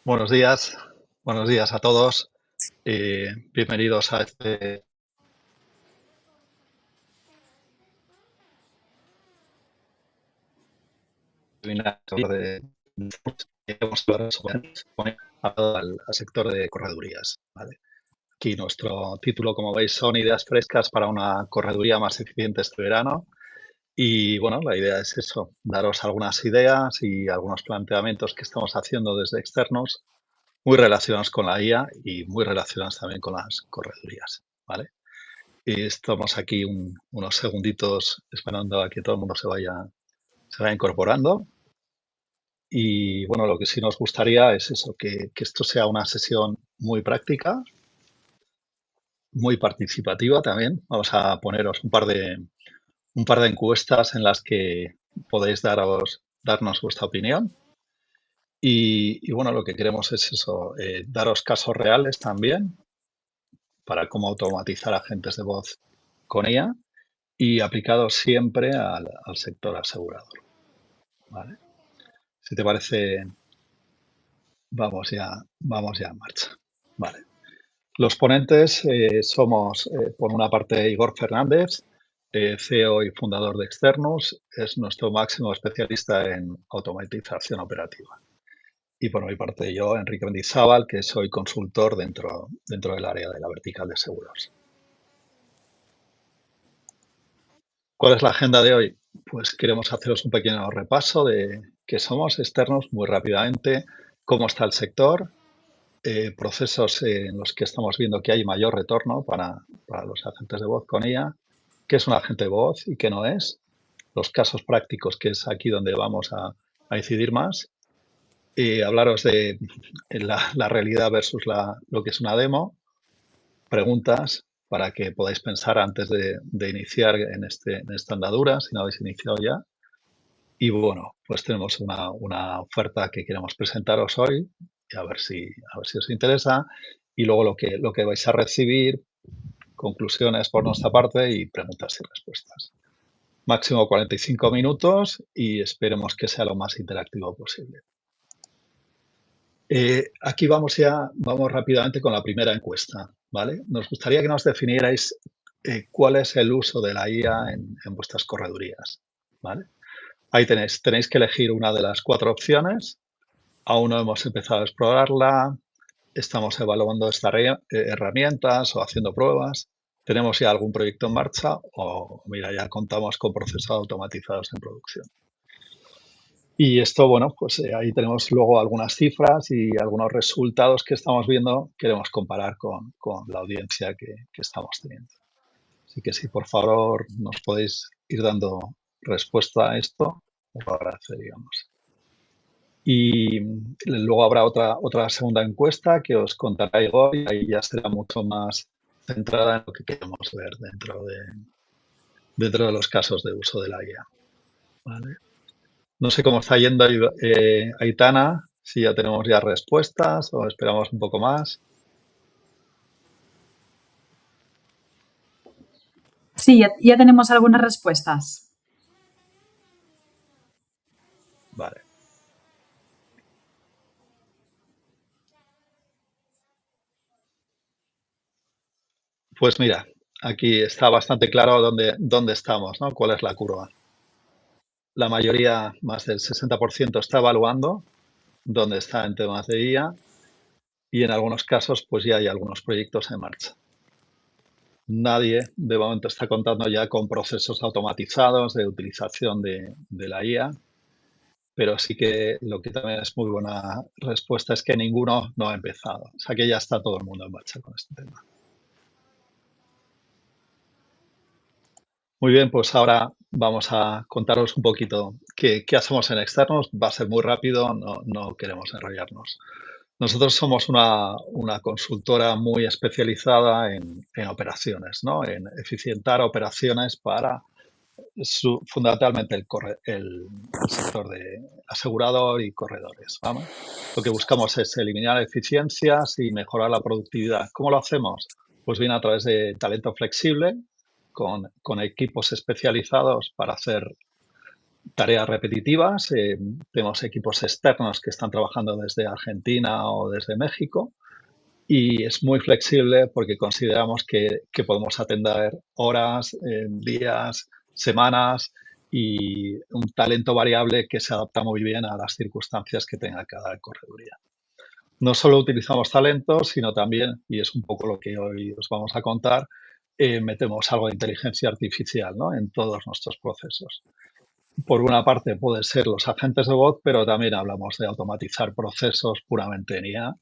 Buenos días a todos. Bienvenidos a este webinar de que vamos a hablar sobre al sector de corredurías. ¿Vale? Aquí nuestro título, como veis, son ideas frescas para una correduría más eficiente este verano. Y bueno, la idea es eso, daros algunas ideas y algunos planteamientos que estamos haciendo desde externos, muy relacionados con la IA y muy relacionados también con las corredurías. ¿Vale? Y estamos aquí unos segunditos esperando a que todo el mundo se vaya incorporando. Y bueno, lo que sí nos gustaría es eso, que esto sea una sesión muy práctica, muy participativa también. Vamos a poneros un par de encuestas en las que podéis darnos vuestra opinión. Y bueno, lo que queremos es eso, daros casos reales también para cómo automatizar agentes de voz con IA y aplicado siempre al sector asegurador. ¿Vale? Si te parece, vamos ya en marcha. Vale. Los ponentes somos, por una parte, Igor Fernández, CEO y fundador de Externus, es nuestro máximo especialista en automatización operativa. Y por mi parte, yo, Enrique Mendizábal, que soy consultor dentro del área de la vertical de seguros. ¿Cuál es la agenda de hoy? Pues queremos haceros un pequeño repaso de qué somos Externus muy rápidamente, cómo está el sector, procesos en los que estamos viendo que hay mayor retorno para los agentes de voz con IA, qué es un agente de voz y qué no es, los casos prácticos, que es aquí donde vamos a incidir más, y hablaros de la realidad versus lo que es una demo, preguntas para que podáis pensar antes de iniciar en esta andadura, si no habéis iniciado ya. Y bueno, pues tenemos una oferta que queremos presentaros hoy y a ver si os interesa. Y luego lo que vais a recibir, conclusiones por nuestra parte y preguntas y respuestas. Máximo 45 minutos y esperemos que sea lo más interactivo posible. Aquí vamos rápidamente con la primera encuesta, ¿vale? Nos gustaría que nos definierais cuál es el uso de la IA en vuestras corredurías, ¿vale? Ahí tenéis que elegir una de las 4 opciones. Aún no hemos empezado a explorarla, estamos evaluando estas herramientas o haciendo pruebas. ¿Tenemos ya algún proyecto en marcha o, mira, ya contamos con procesos automatizados en producción? Y esto, bueno, pues ahí tenemos luego algunas cifras y algunos resultados que estamos viendo, queremos comparar con la audiencia que estamos teniendo. Así que si por favor nos podéis ir dando respuesta a esto, os lo agradeceríamos. Y luego habrá otra segunda encuesta que os contará Igor y ahí ya será mucho más centrada en lo que queremos ver dentro de los casos de uso de la IA. ¿Vale? No sé cómo está yendo Aitana, si ya tenemos ya respuestas o esperamos un poco más. Sí, ya tenemos algunas respuestas. Vale. Pues mira, aquí está bastante claro dónde estamos, ¿no? Cuál es la curva. La mayoría, más del 60%, está evaluando dónde está en temas de IA y en algunos casos pues ya hay algunos proyectos en marcha. Nadie de momento está contando ya con procesos automatizados de utilización de la IA, pero sí que lo que también es muy buena respuesta es que ninguno no ha empezado. O sea que ya está todo el mundo en marcha con este tema. Muy bien, pues ahora vamos a contaros un poquito qué hacemos en Externus. Va a ser muy rápido, no queremos enrollarnos. Nosotros somos una consultora muy especializada en operaciones, ¿no? En eficientar operaciones para fundamentalmente el sector de asegurador y corredores. ¿Vale? Lo que buscamos es eliminar eficiencias y mejorar la productividad. ¿Cómo lo hacemos? Pues bien a través de talento flexible, con equipos especializados para hacer tareas repetitivas. Tenemos equipos externos que están trabajando desde Argentina o desde México y es muy flexible porque consideramos que podemos atender horas, días, semanas y un talento variable que se adapta muy bien a las circunstancias que tenga cada correduría. No solo utilizamos talentos, sino también, y es un poco lo que hoy os vamos a contar, metemos algo de inteligencia artificial, ¿no?, en todos nuestros procesos. Por una parte pueden ser los agentes de voz, pero también hablamos de automatizar procesos puramente en IA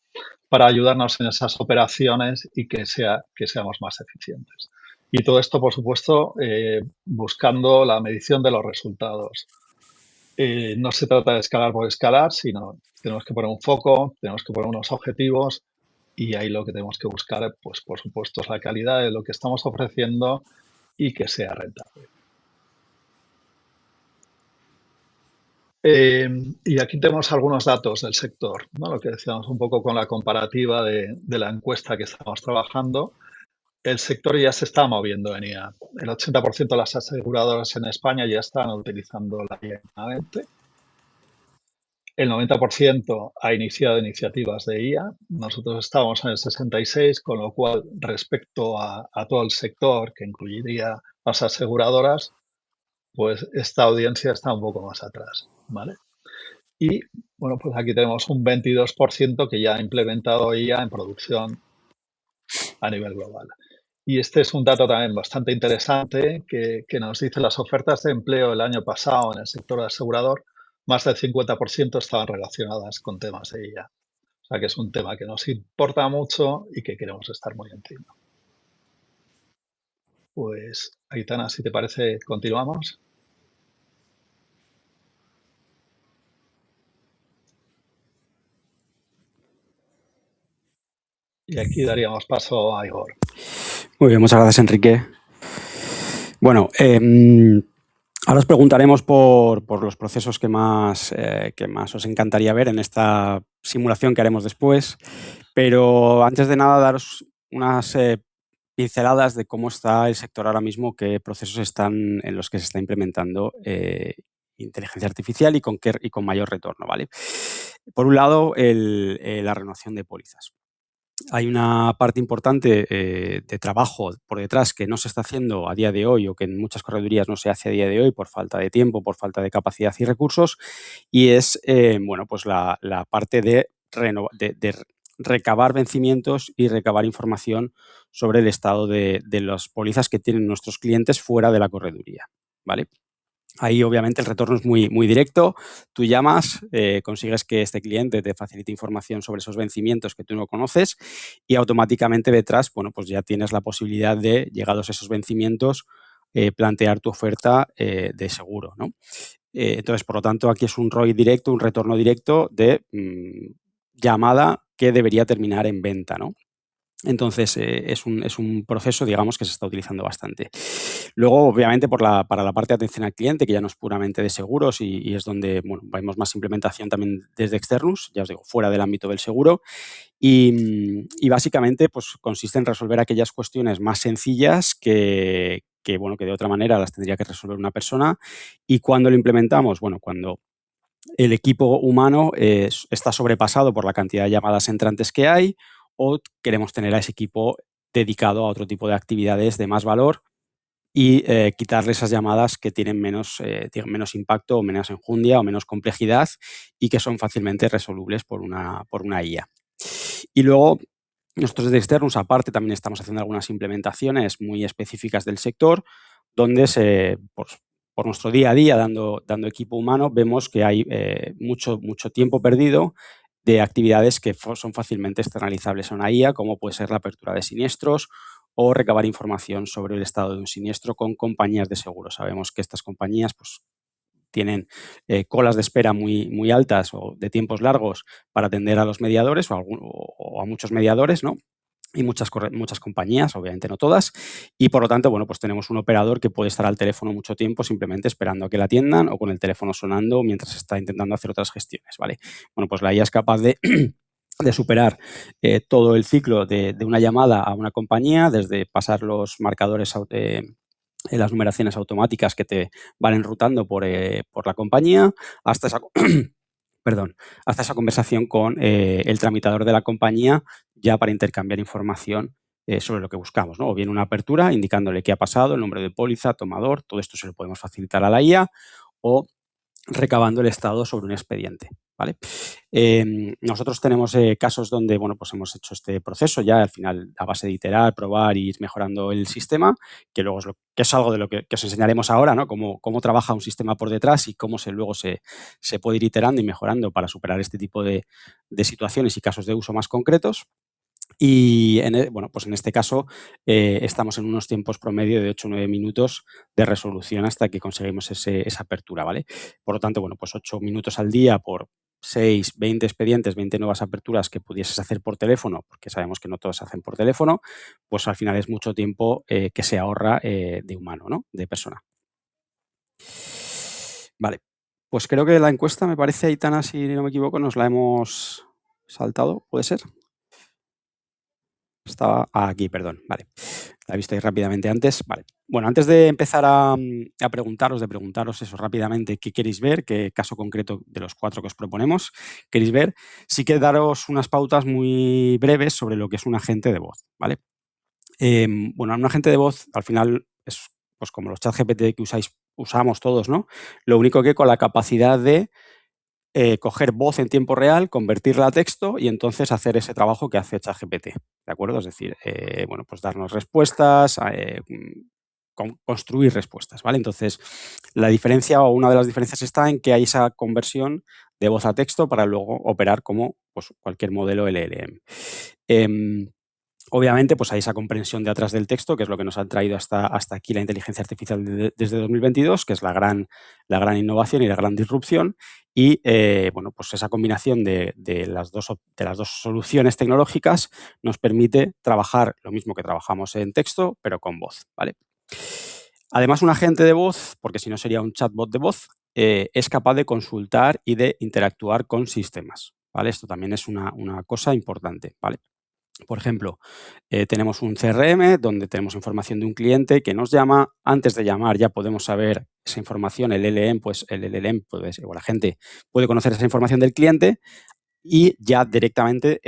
para ayudarnos en esas operaciones y que seamos más eficientes. Y todo esto, por supuesto, buscando la medición de los resultados. No se trata de escalar por escalar, sino tenemos que poner un foco, tenemos que poner unos objetivos y ahí lo que tenemos que buscar, pues por supuesto, es la calidad de lo que estamos ofreciendo y que sea rentable. Y aquí tenemos algunos datos del sector, ¿no? Lo que decíamos un poco con la comparativa de la encuesta que estamos trabajando. El sector ya se está moviendo en IA. El 80% de las aseguradoras en España ya están utilizando la IA internamente. El 90% ha iniciado iniciativas de IA. Nosotros estamos en el 66%, con lo cual, respecto a todo el sector, que incluiría las aseguradoras, pues esta audiencia está un poco más atrás, ¿vale? Y, bueno, pues aquí tenemos un 22% que ya ha implementado IA en producción a nivel global. Y este es un dato también bastante interesante que nos dice las ofertas de empleo el año pasado en el sector asegurador, más del 50% estaban relacionadas con temas de IA. O sea que es un tema que nos importa mucho y que queremos estar muy encima. Pues, Aitana, si te parece, continuamos. Y aquí daríamos paso a Igor. Muy bien, muchas gracias, Enrique. Bueno, ahora os preguntaremos por los procesos que más os encantaría ver en esta simulación que haremos después, pero antes de nada daros unas pinceladas de cómo está el sector ahora mismo, qué procesos están en los que se está implementando inteligencia artificial y con mayor retorno, ¿vale? Por un lado, la renovación de pólizas. Hay una parte importante de trabajo por detrás que no se está haciendo a día de hoy o que en muchas corredurías no se hace a día de hoy por falta de tiempo, por falta de capacidad y recursos, y es bueno, pues la parte de recabar vencimientos y recabar información sobre el estado de las pólizas que tienen nuestros clientes fuera de la correduría, ¿vale? Ahí, obviamente, el retorno es muy, muy directo. Tú llamas, consigues que este cliente te facilite información sobre esos vencimientos que tú no conoces y automáticamente detrás, bueno, pues ya tienes la posibilidad de, llegados esos vencimientos, plantear tu oferta de seguro, ¿no? Entonces, por lo tanto, aquí es un ROI directo, un retorno directo de llamada que debería terminar en venta, ¿no? Entonces, es un proceso, digamos, que se está utilizando bastante. Luego, obviamente, para la parte de atención al cliente, que ya no es puramente de seguros y es donde, bueno, vemos más implementación también desde externos, ya os digo, fuera del ámbito del seguro. Y básicamente, pues consiste en resolver aquellas cuestiones más sencillas bueno, que de otra manera las tendría que resolver una persona. ¿Y cuando lo implementamos? Bueno, cuando el equipo humano está sobrepasado por la cantidad de llamadas entrantes que hay, o queremos tener a ese equipo dedicado a otro tipo de actividades de más valor y quitarle esas llamadas que tienen menos impacto o menos enjundia o menos complejidad y que son fácilmente resolubles por una IA. Y luego, nosotros desde Externus, aparte, también estamos haciendo algunas implementaciones muy específicas del sector, donde por nuestro día a día, dando equipo humano, vemos que hay mucho tiempo perdido de actividades que son fácilmente externalizables a una IA, como puede ser la apertura de siniestros o recabar información sobre el estado de un siniestro con compañías de seguro. Sabemos que estas compañías pues, tienen colas de espera muy, muy altas o de tiempos largos para atender a los mediadores o a muchos mediadores, ¿no? Y muchas compañías, obviamente no todas, y por lo tanto, bueno, pues tenemos un operador que puede estar al teléfono mucho tiempo simplemente esperando a que la atiendan o con el teléfono sonando mientras está intentando hacer otras gestiones, ¿vale? Bueno, pues la IA es capaz de superar todo el ciclo de una llamada a una compañía, desde pasar los marcadores las numeraciones automáticas que te van enrutando por la compañía, hasta esa, hasta esa conversación con el tramitador de la compañía ya para intercambiar información sobre lo que buscamos, ¿no? O bien una apertura indicándole qué ha pasado, el nombre de póliza, tomador, todo esto se lo podemos facilitar a la IA, o recabando el estado sobre un expediente, ¿vale? Nosotros tenemos casos donde, bueno, pues hemos hecho este proceso ya al final a base de iterar, probar y ir mejorando el sistema, que luego es algo de lo que os enseñaremos ahora, ¿no? Cómo trabaja un sistema por detrás y cómo luego se puede ir iterando y mejorando para superar este tipo de situaciones y casos de uso más concretos. Y bueno, pues en este caso estamos en unos tiempos promedio de 8 o 9 minutos de resolución hasta que conseguimos esa apertura, ¿vale? Por lo tanto, bueno, pues 8 minutos al día por 6, 20 expedientes, 20 nuevas aperturas que pudieses hacer por teléfono, porque sabemos que no todos se hacen por teléfono, pues al final es mucho tiempo que se ahorra de humano, ¿no? De persona. Vale, pues creo que la encuesta, me parece, Aitana, si no me equivoco, nos la hemos saltado, ¿puede ser? Estaba aquí, perdón, vale. La he visto ahí rápidamente antes. Vale. Bueno, antes de empezar a preguntaros eso rápidamente, qué queréis ver, qué caso concreto de los 4 que os proponemos queréis ver, sí que daros unas pautas muy breves sobre lo que es un agente de voz, ¿vale? Bueno, un agente de voz al final es pues como los ChatGPT que usamos todos, ¿no? Lo único que con la capacidad de coger voz en tiempo real, convertirla a texto y entonces hacer ese trabajo que hace ChatGPT, ¿de acuerdo? Es decir, bueno, pues darnos respuestas, construir respuestas, ¿vale? Entonces, la diferencia o una de las diferencias está en que hay esa conversión de voz a texto para luego operar como pues, cualquier modelo LLM. Obviamente, pues hay esa comprensión de atrás del texto, que es lo que nos ha traído hasta aquí la inteligencia artificial desde 2022, que es la gran innovación y la gran disrupción. Y, bueno, pues esa combinación de las dos soluciones tecnológicas nos permite trabajar lo mismo que trabajamos en texto, pero con voz, ¿vale? Además, un agente de voz, porque si no sería un chatbot de voz, es capaz de consultar y de interactuar con sistemas, ¿vale? Esto también es una cosa importante, ¿vale? Por ejemplo, tenemos un CRM donde tenemos información de un cliente que nos llama. Antes de llamar ya podemos saber esa información, el LLM, o la gente puede conocer esa información del cliente y ya directamente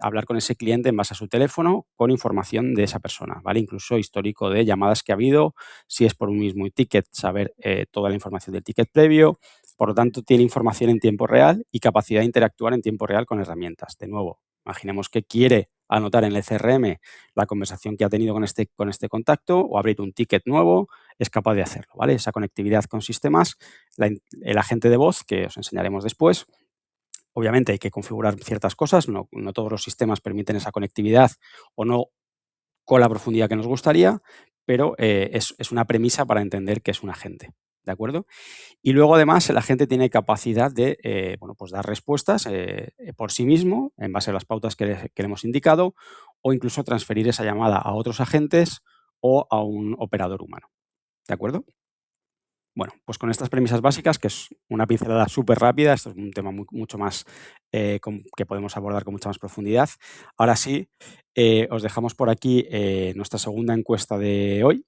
hablar con ese cliente en base a su teléfono con información de esa persona, ¿vale? Incluso histórico de llamadas que ha habido, si es por un mismo ticket, saber toda la información del ticket previo. Por lo tanto, tiene información en tiempo real y capacidad de interactuar en tiempo real con herramientas. De nuevo, imaginemos que quiere anotar en el CRM la conversación que ha tenido con este contacto o abrir un ticket nuevo, es capaz de hacerlo, ¿vale? Esa conectividad con sistemas, el agente de voz, que os enseñaremos después. Obviamente hay que configurar ciertas cosas, no todos los sistemas permiten esa conectividad o no con la profundidad que nos gustaría, pero es una premisa para entender que es un agente, ¿de acuerdo? Y luego, además, el agente tiene capacidad de bueno, pues dar respuestas por sí mismo, en base a las pautas que le hemos indicado, o incluso transferir esa llamada a otros agentes o a un operador humano, ¿de acuerdo? Bueno, pues con estas premisas básicas, que es una pincelada súper rápida, esto es un tema mucho más que podemos abordar con mucha más profundidad. Ahora sí, os dejamos por aquí nuestra segunda encuesta de hoy,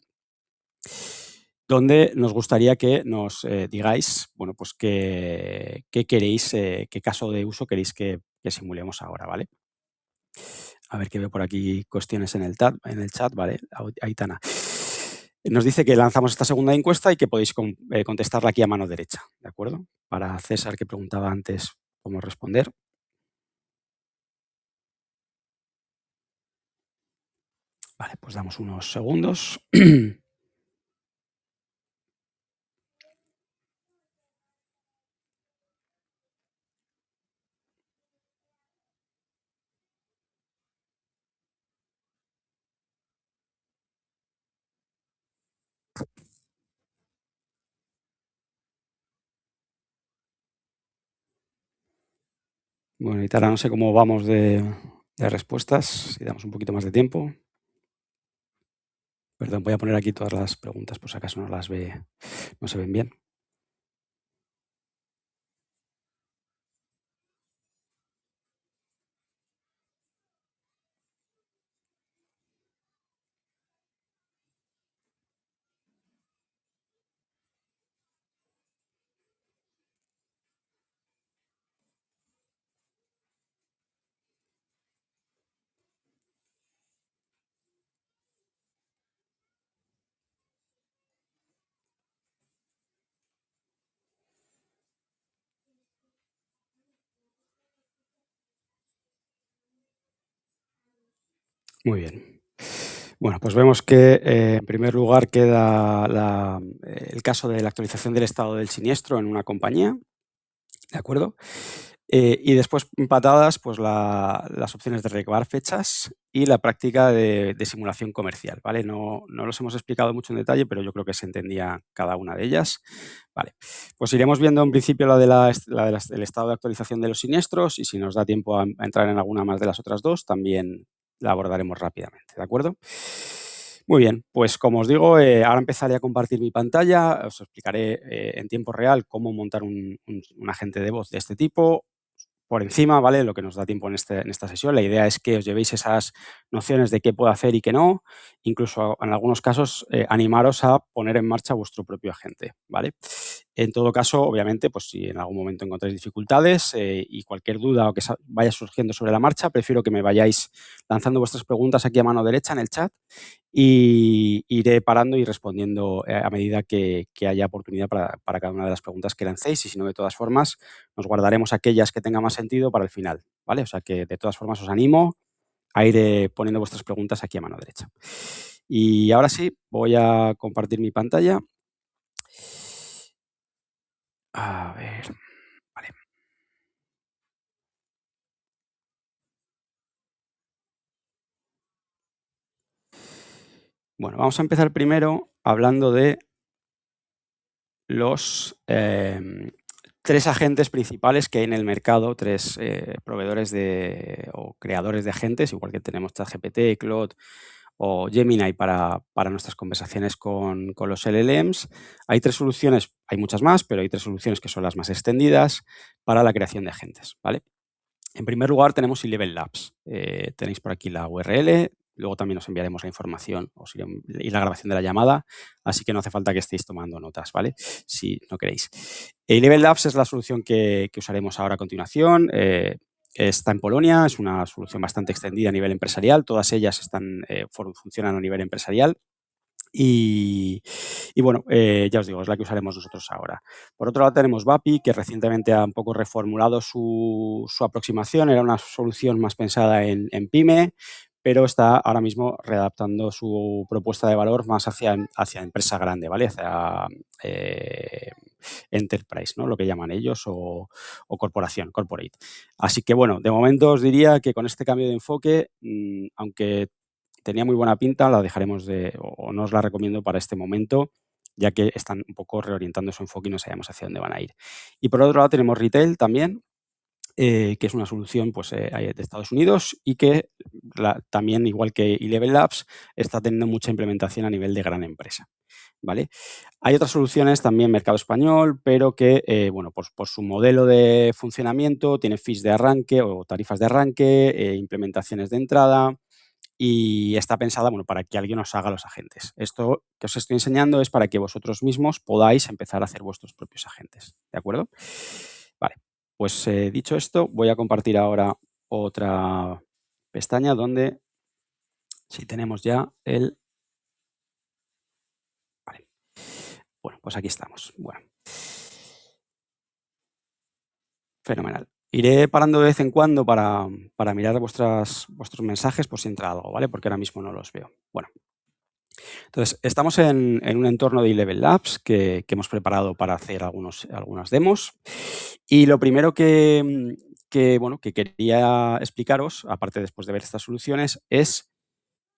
donde nos gustaría que nos digáis, bueno, pues qué queréis, qué caso de uso queréis que simulemos ahora, ¿vale? A ver, que veo por aquí cuestiones en el chat, ¿vale? Aitana. Nos dice que lanzamos esta segunda encuesta y que podéis contestarla aquí a mano derecha, ¿de acuerdo? Para César, que preguntaba antes cómo responder. Vale, pues damos unos segundos. Bueno, Itara, no sé cómo vamos de respuestas, si damos un poquito más de tiempo. Perdón, voy a poner aquí todas las preguntas por si acaso no se ven bien. Muy bien. Bueno, pues vemos que en primer lugar queda el caso de la actualización del estado del siniestro en una compañía, ¿de acuerdo? Y después empatadas pues las opciones de recabar fechas y la práctica de simulación comercial, ¿vale? No los hemos explicado mucho en detalle, pero yo creo que se entendía cada una de ellas. Vale, pues iremos viendo en principio el estado de actualización de los siniestros y si nos da tiempo a entrar en alguna más de las otras dos, también la abordaremos rápidamente, ¿de acuerdo? Muy bien, pues como os digo, ahora empezaré a compartir mi pantalla, os explicaré en tiempo real cómo montar un agente de voz de este tipo, por encima, ¿vale? Lo que nos da tiempo en esta sesión. La idea es que os llevéis esas nociones de qué puedo hacer y qué no, incluso en algunos casos animaros a poner en marcha vuestro propio agente, ¿vale? En todo caso, obviamente, pues si en algún momento encontráis dificultades y cualquier duda o que vaya surgiendo sobre la marcha, prefiero que me vayáis lanzando vuestras preguntas aquí a mano derecha en el chat y iré parando y respondiendo a medida que haya oportunidad para cada una de las preguntas que lancéis y si no, de todas formas, nos guardaremos aquellas que tengan más sentido para el final, ¿vale? O sea que de todas formas os animo a ir poniendo vuestras preguntas aquí a mano derecha. Y ahora sí, voy a compartir mi pantalla. A ver, vale. Bueno, vamos a empezar primero hablando de los 3 agentes principales que hay en el mercado, 3 proveedores o creadores de agentes, igual que tenemos ChatGPT, Claude o Gemini para nuestras conversaciones con los LLMs. Hay 3 soluciones, hay muchas más, pero hay 3 soluciones que son las más extendidas para la creación de agentes, ¿vale? En primer lugar tenemos eLevel Labs. Tenéis por aquí la URL, luego también os enviaremos la información y la grabación de la llamada, así que no hace falta que estéis tomando notas, ¿vale? Si no queréis. eLevel Labs es la solución que usaremos ahora a continuación. Está en Polonia, es una solución bastante extendida a nivel empresarial, todas ellas funcionan a nivel empresarial. Y bueno, ya os digo, es la que usaremos nosotros ahora. Por otro lado tenemos Vapi, que recientemente ha un poco reformulado su aproximación. Era una solución más pensada en pyme, pero está ahora mismo readaptando su propuesta de valor más hacia empresa grande, ¿vale? Hacia enterprise, ¿no? Lo que llaman ellos, o corporación, corporate. Así que, bueno, de momento os diría que con este cambio de enfoque, aunque tenía muy buena pinta, la dejaremos o no os la recomiendo para este momento, ya que están un poco reorientando su enfoque y no sabemos hacia dónde van a ir. Y por otro lado tenemos Retail también, que es una solución pues, de Estados Unidos y que también, igual que eLevel Labs, está teniendo mucha implementación a nivel de gran empresa, ¿vale? Hay otras soluciones también mercado español, pero que, bueno, por su modelo de funcionamiento tiene fees de arranque o tarifas de arranque, implementaciones de entrada, y está pensada, bueno, para que alguien os haga los agentes. Esto que os estoy enseñando es para que vosotros mismos podáis empezar a hacer vuestros propios agentes, ¿de acuerdo? Vale, pues dicho esto, voy a compartir ahora otra pestaña donde sí tenemos ya Vale. Bueno, pues aquí estamos. Bueno. Fenomenal. Iré parando de vez en cuando para mirar vuestros mensajes por si entra algo, ¿vale? Porque ahora mismo no los veo. Bueno. Entonces, estamos en un entorno de eLevel Labs que hemos preparado para hacer algunas demos. Y lo primero que quería explicaros, aparte después de ver estas soluciones, es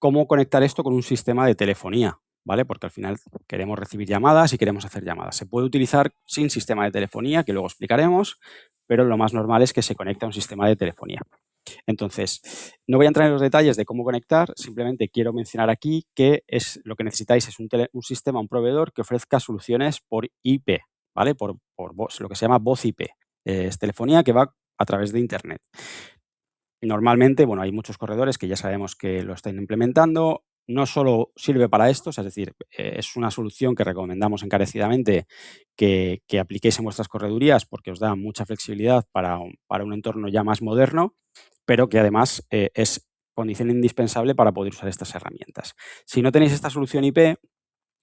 cómo conectar esto con un sistema de telefonía, ¿vale? Porque al final queremos recibir llamadas y queremos hacer llamadas. Se puede utilizar sin sistema de telefonía, que luego explicaremos, pero lo más normal es que se conecte a un sistema de telefonía. Entonces, no voy a entrar en los detalles de cómo conectar, simplemente quiero mencionar aquí que lo que necesitáis es un sistema, un proveedor que ofrezca soluciones por IP, ¿vale? Por voz, lo que se llama voz IP. Es telefonía que va a través de Internet. Normalmente, bueno, hay muchos corredores que ya sabemos que lo están implementando. No solo sirve para esto, es decir, es una solución que recomendamos encarecidamente que apliquéis en vuestras corredurías porque os da mucha flexibilidad para un entorno ya más moderno, pero que además es condición indispensable para poder usar estas herramientas. Si no tenéis esta solución IP,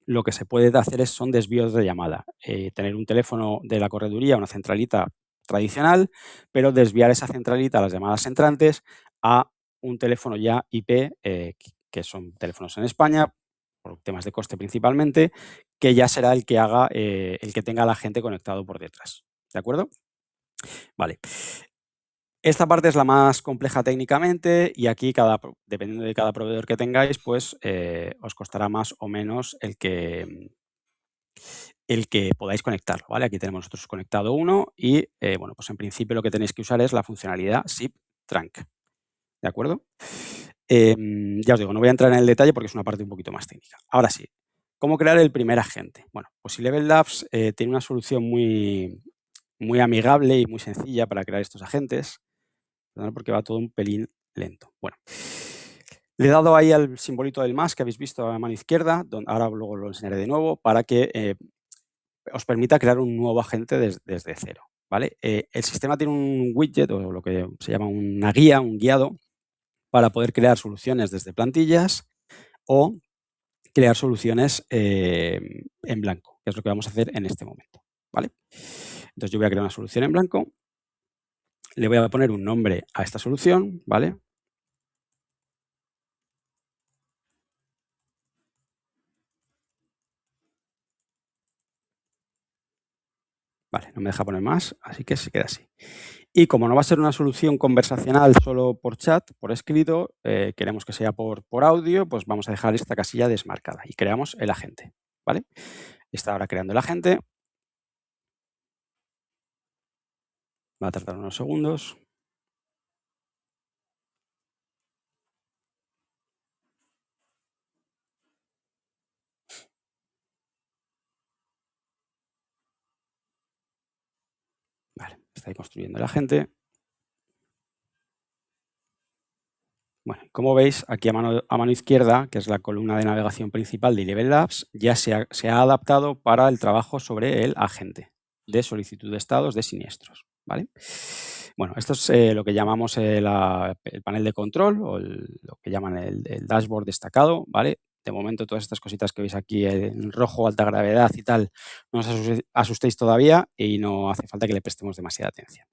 lo que se puede hacer son desvíos de llamada. Tener un teléfono de la correduría, una centralita tradicional, pero desviar esa centralita a las llamadas entrantes a un teléfono ya IP, que son teléfonos en España, por temas de coste principalmente, que ya será el que haga, el que tenga a la gente conectado por detrás. ¿De acuerdo? Vale. Esta parte es la más compleja técnicamente y aquí, dependiendo de cada proveedor que tengáis, pues os costará más o menos el que podáis conectarlo, ¿vale? Aquí tenemos nosotros conectado uno y, bueno, pues en principio lo que tenéis que usar es la funcionalidad SIP Trunk, ¿de acuerdo? Ya os digo, no voy a entrar en el detalle porque es una parte un poquito más técnica. Ahora sí, ¿cómo crear el primer agente? Bueno, pues Eleven Labs tiene una solución muy, muy amigable y muy sencilla para crear estos agentes, ¿verdad? Porque va todo un pelín lento. Bueno, le he dado ahí al simbolito del más que habéis visto a la mano izquierda, ahora luego lo enseñaré de nuevo, para que os permita crear un nuevo agente desde cero, ¿vale? El sistema tiene un widget o lo que se llama una guía, un guiado, para poder crear soluciones desde plantillas o crear soluciones en blanco, que es lo que vamos a hacer en este momento, ¿vale? Entonces yo voy a crear una solución en blanco, le voy a poner un nombre a esta solución, ¿vale? Vale, no me deja poner más, así que se queda así. Y como no va a ser una solución conversacional solo por chat, por escrito, queremos que sea por audio, pues vamos a dejar esta casilla desmarcada y creamos el agente, ¿vale? Está ahora creando el agente. Va a tardar unos segundos. Vale, está ahí construyendo el agente. Bueno, como veis, aquí a mano izquierda, que es la columna de navegación principal de Eleven Labs, ya se ha adaptado para el trabajo sobre el agente de solicitud de estados de siniestros, ¿vale? Bueno, esto es lo que llamamos el panel de control o lo que llaman el dashboard destacado, ¿vale? De momento, todas estas cositas que veis aquí en rojo, alta gravedad y tal, no os asustéis todavía y no hace falta que le prestemos demasiada atención.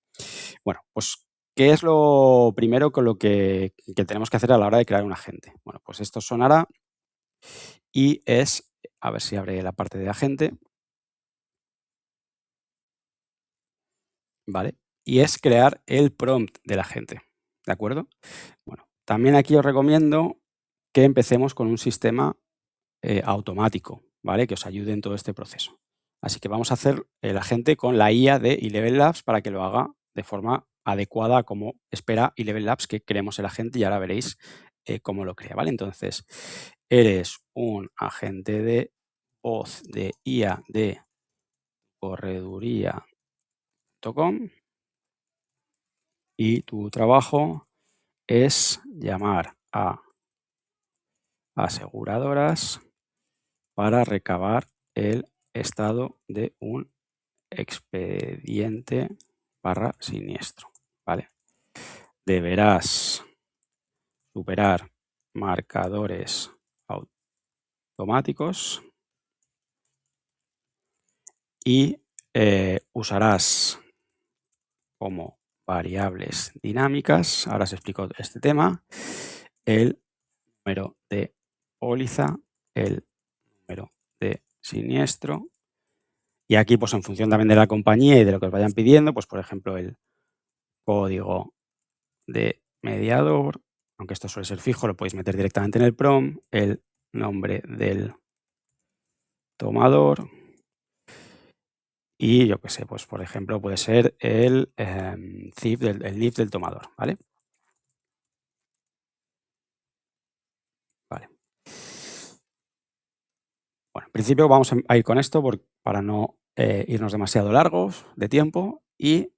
Bueno, pues, ¿qué es lo primero con lo que tenemos que hacer a la hora de crear un agente? Bueno, pues esto sonará y es, a ver si abre la parte de agente, ¿vale? Y es crear el prompt del agente, ¿de acuerdo? Bueno, también aquí os recomiendo que empecemos con un sistema automático, ¿vale? Que os ayude en todo este proceso. Así que vamos a hacer el agente con la IA de Eleven Labs para que lo haga de forma adecuada como espera Eleven Labs que creemos el agente y ahora veréis cómo lo crea, ¿vale? Entonces, eres un agente de voz de IA de correduría.com y tu trabajo es llamar a aseguradoras para recabar el estado de un expediente /siniestro, ¿vale? Deberás superar marcadores automáticos y usarás como variables dinámicas, ahora os explico este tema, el número de póliza, el número de siniestro y aquí pues en función también de la compañía y de lo que os vayan pidiendo, pues por ejemplo el código de mediador, aunque esto suele ser fijo, lo podéis meter directamente en el prompt, el nombre del tomador y yo qué sé, pues por ejemplo puede ser el CIF el NIF del tomador, ¿vale? Vale. Bueno, en principio vamos a ir con esto para no irnos demasiado largos de tiempo y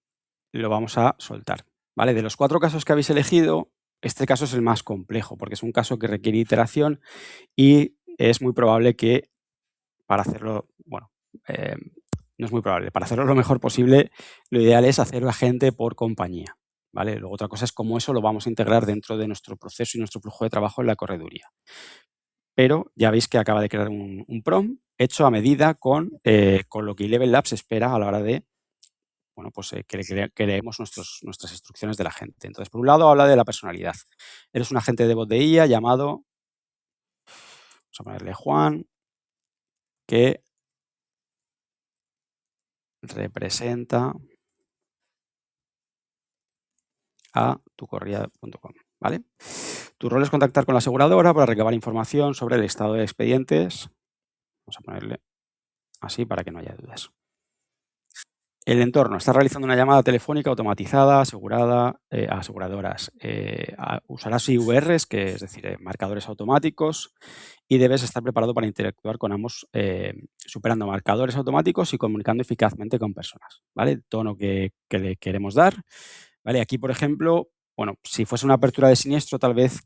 lo vamos a soltar, ¿vale? De los 4 casos que habéis elegido, este caso es el más complejo porque es un caso que requiere iteración y es muy probable que para hacerlo, bueno, no es muy probable, para hacerlo lo mejor posible, lo ideal es hacer agente por compañía, ¿vale? Luego otra cosa es cómo eso lo vamos a integrar dentro de nuestro proceso y nuestro flujo de trabajo en la correduría. Pero ya veis que acaba de crear un prompt hecho a medida con lo que Eleven Labs espera a la hora de bueno, pues que leemos nuestras instrucciones de la gente. Entonces, por un lado, habla de la personalidad. Eres un agente de voz de IA llamado, vamos a ponerle Juan, que representa a tucorrida.com, ¿vale? Tu rol es contactar con la aseguradora para recabar información sobre el estado de expedientes. Vamos a ponerle así para que no haya dudas. El entorno está realizando una llamada telefónica automatizada, asegurada a aseguradoras. Usarás IVRs, que es decir, marcadores automáticos, y debes estar preparado para interactuar con ambos, superando marcadores automáticos y comunicando eficazmente con personas, ¿vale? El tono que le queremos dar, ¿vale? Aquí, por ejemplo, bueno, si fuese una apertura de siniestro, tal vez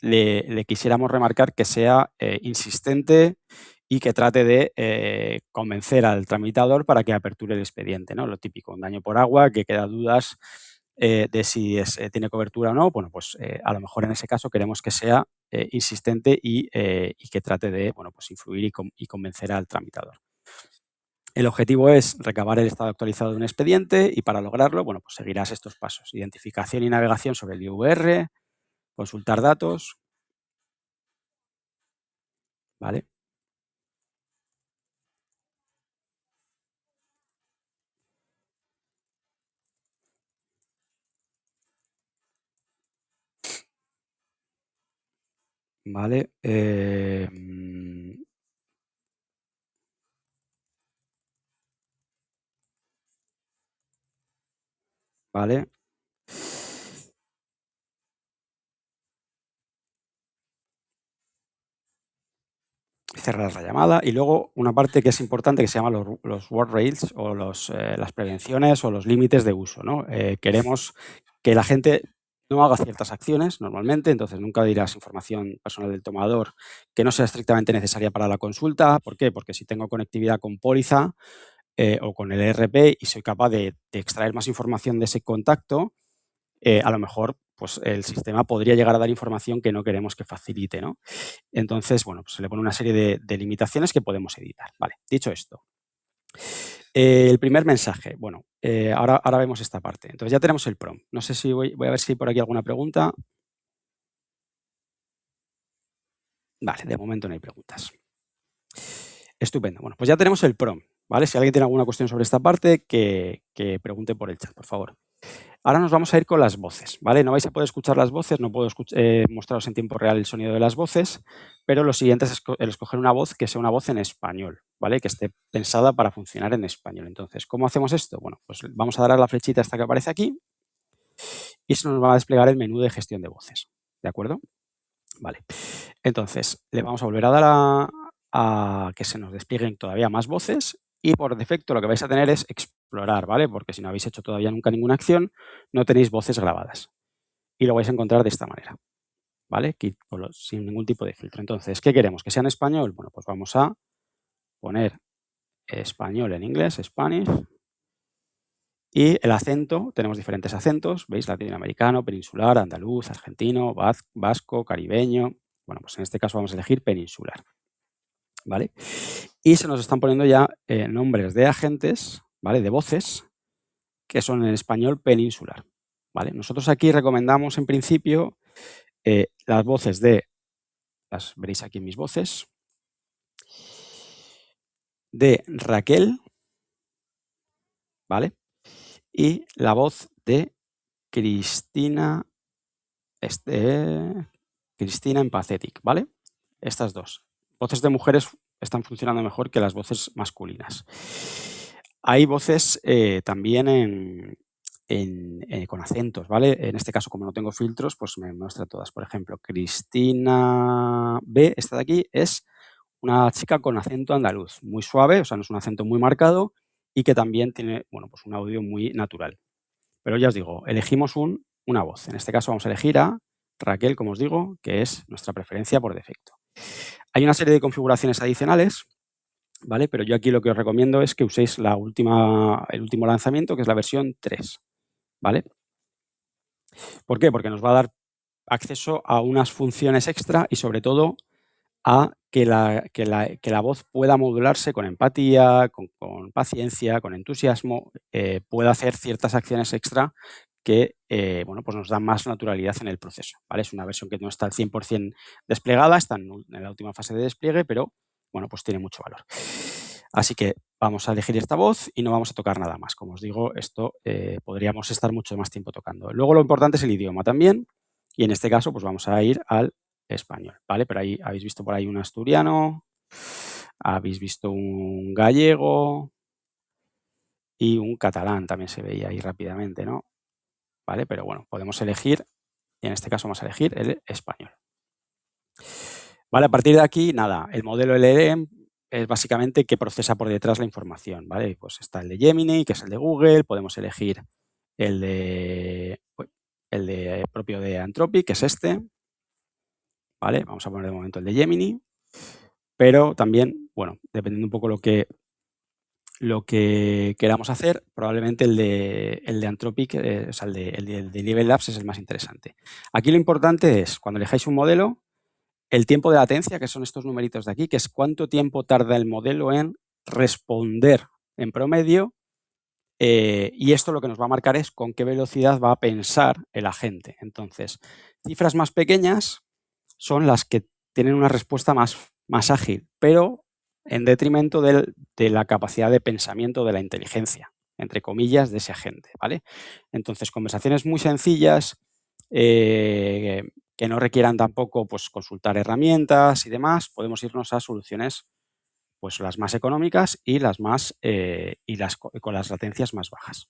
le quisiéramos remarcar que sea insistente y que trate de convencer al tramitador para que aperture el expediente, ¿no? Lo típico, un daño por agua, que queda dudas de si tiene cobertura o no. Bueno, pues a lo mejor en ese caso queremos que sea insistente y que trate de, bueno, pues influir y convencer al tramitador. El objetivo es recabar el estado actualizado de un expediente y para lograrlo, bueno, pues seguirás estos pasos. Identificación y navegación sobre el IVR, consultar datos, ¿vale? Vale. Vale. Cerrar la llamada y luego una parte que es importante que se llama los guardrails o las prevenciones o los límites de uso, ¿no? Queremos que la gente no haga ciertas acciones normalmente, entonces nunca dirás información personal del tomador que no sea estrictamente necesaria para la consulta. ¿Por qué? Porque si tengo conectividad con póliza o con el ERP y soy capaz de extraer más información de ese contacto, a lo mejor pues el sistema podría llegar a dar información que no queremos que facilite, ¿no? Entonces, bueno, pues se le pone una serie de limitaciones que podemos editar. Vale, dicho esto. El primer mensaje. Bueno, ahora vemos esta parte. Entonces ya tenemos el prompt. No sé si voy a ver si hay por aquí alguna pregunta. Vale, de momento no hay preguntas. Estupendo. Bueno, pues ya tenemos el prompt, ¿vale? Si alguien tiene alguna cuestión sobre esta parte, que pregunte por el chat, por favor. Ahora nos vamos a ir con las voces, ¿vale? No vais a poder escuchar las voces, no puedo mostraros en tiempo real el sonido de las voces, pero lo siguiente es el escoger una voz que sea una voz en español, ¿vale? Que esté pensada para funcionar en español. Entonces, ¿cómo hacemos esto? Bueno, pues vamos a dar a la flechita esta que aparece aquí y se nos va a desplegar el menú de gestión de voces, ¿de acuerdo? Vale. Entonces, le vamos a volver a dar a que se nos desplieguen todavía más voces y por defecto lo que vais a tener es explorar, ¿vale? Porque si no habéis hecho todavía nunca ninguna acción, no tenéis voces grabadas. Y lo vais a encontrar de esta manera, ¿vale? Sin ningún tipo de filtro. Entonces, ¿qué queremos? ¿Que sea en español? Bueno, pues vamos a poner español en inglés, Spanish. Y el acento, tenemos diferentes acentos, ¿veis? Latinoamericano, peninsular, andaluz, argentino, vasco, caribeño. Bueno, pues en este caso vamos a elegir peninsular, ¿vale? Y se nos están poniendo ya nombres de agentes, ¿vale? De voces que son en español peninsular, ¿vale? Nosotros aquí recomendamos en principio las voces las veréis aquí en mis voces, de Raquel, ¿vale? Y la voz de Cristina, Cristina Empathetic, ¿vale? Estas dos. Voces de mujeres están funcionando mejor que las voces masculinas. Hay voces también con acentos, ¿vale? En este caso, como no tengo filtros, pues me muestra todas. Por ejemplo, Cristina B, esta de aquí, es una chica con acento andaluz, muy suave, o sea, no es un acento muy marcado y que también tiene, bueno, pues un audio muy natural. Pero ya os digo, elegimos una voz. En este caso vamos a elegir a Raquel, como os digo, que es nuestra preferencia por defecto. Hay una serie de configuraciones adicionales, ¿vale? Pero yo aquí lo que os recomiendo es que uséis el último lanzamiento, que es la versión 3, ¿vale? ¿Por qué? Porque nos va a dar acceso a unas funciones extra y sobre todo a que la voz pueda modularse con empatía, con paciencia, con entusiasmo, pueda hacer ciertas acciones extra que bueno, pues nos dan más naturalidad en el proceso, ¿vale? Es una versión que no está al 100% desplegada, está en la última fase de despliegue, pero bueno, pues tiene mucho valor. Así que vamos a elegir esta voz y no vamos a tocar nada más. Como os digo, esto podríamos estar mucho más tiempo tocando. Luego lo importante es el idioma también, y en este caso pues vamos a ir al español, ¿vale? Pero ahí habéis visto por ahí un asturiano, habéis visto un gallego y un catalán también se veía ahí rápidamente, ¿no? ¿Vale? Pero bueno, podemos elegir, y en este caso vamos a elegir el español. Vale, a partir de aquí, nada, el modelo LLM es básicamente que procesa por detrás la información, ¿vale? Pues está el de Gemini, que es el de Google, podemos elegir el propio de Anthropic, que es este, ¿vale? Vamos a poner de momento el de Gemini, pero también, bueno, dependiendo un poco lo que queramos hacer, probablemente el de Anthropic, o sea, el de Level Labs es el más interesante. Aquí lo importante es, cuando elijáis un modelo, el tiempo de latencia, que son estos numeritos de aquí, que es cuánto tiempo tarda el modelo en responder en promedio, y esto lo que nos va a marcar es con qué velocidad va a pensar el agente. Entonces, cifras más pequeñas son las que tienen una respuesta más ágil, pero en detrimento de la capacidad de pensamiento de la inteligencia, entre comillas, de ese agente, ¿vale? Entonces, conversaciones muy sencillas, que no requieran tampoco pues, consultar herramientas y demás, podemos irnos a soluciones pues las más económicas y las más con las latencias más bajas,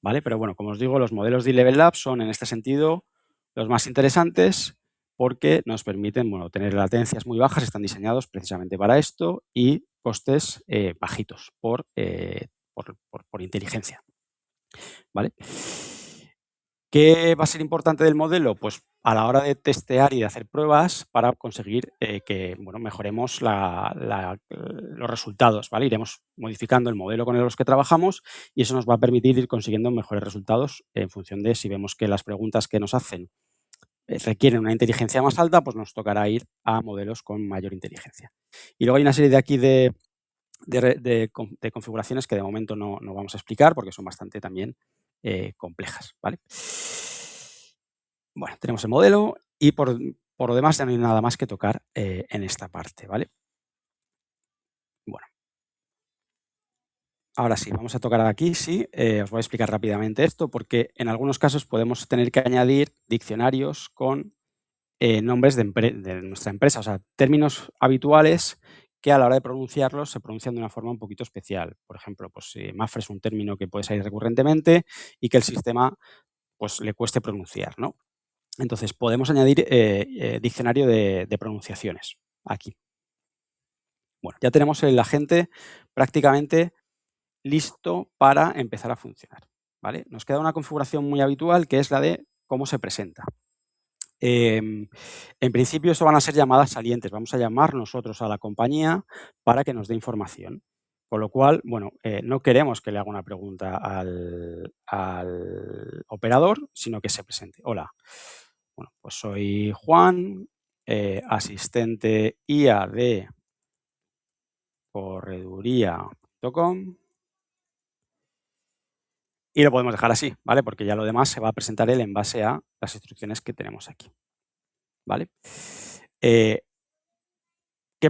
¿vale? Pero bueno, como os digo, los modelos de Level Labs son en este sentido los más interesantes porque nos permiten, bueno, tener latencias muy bajas, están diseñados precisamente para esto y costes bajitos por inteligencia, ¿vale? ¿Qué va a ser importante del modelo? Pues a la hora de testear y de hacer pruebas para conseguir que bueno, mejoremos los resultados, ¿vale? Iremos modificando el modelo con los que trabajamos y eso nos va a permitir ir consiguiendo mejores resultados en función de si vemos que las preguntas que nos hacen requieren una inteligencia más alta, pues nos tocará ir a modelos con mayor inteligencia. Y luego hay una serie de aquí de configuraciones que de momento no vamos a explicar porque son bastante también complejas, ¿vale? Bueno, tenemos el modelo y por lo demás ya no hay nada más que tocar en esta parte, ¿vale? Bueno. Ahora sí, vamos a tocar aquí, sí, os voy a explicar rápidamente esto porque en algunos casos podemos tener que añadir diccionarios con nombres de nuestra empresa, o sea, términos habituales que a la hora de pronunciarlos se pronuncian de una forma un poquito especial. Por ejemplo, pues Mafre es un término que puede salir recurrentemente y que el sistema pues le cueste pronunciar, ¿no? Entonces, podemos añadir diccionario de pronunciaciones aquí. Bueno, ya tenemos el agente prácticamente listo para empezar a funcionar, ¿vale? Nos queda una configuración muy habitual que es la de cómo se presenta. En principio, eso van a ser llamadas salientes. Vamos a llamar nosotros a la compañía para que nos dé información. Con lo cual, bueno, no queremos que le haga una pregunta al operador, sino que se presente. Hola, bueno, pues soy Juan, asistente IA de correduría.com y lo podemos dejar así, ¿vale? Porque ya lo demás se va a presentar él en base a las instrucciones que tenemos aquí, ¿vale? ¿Qué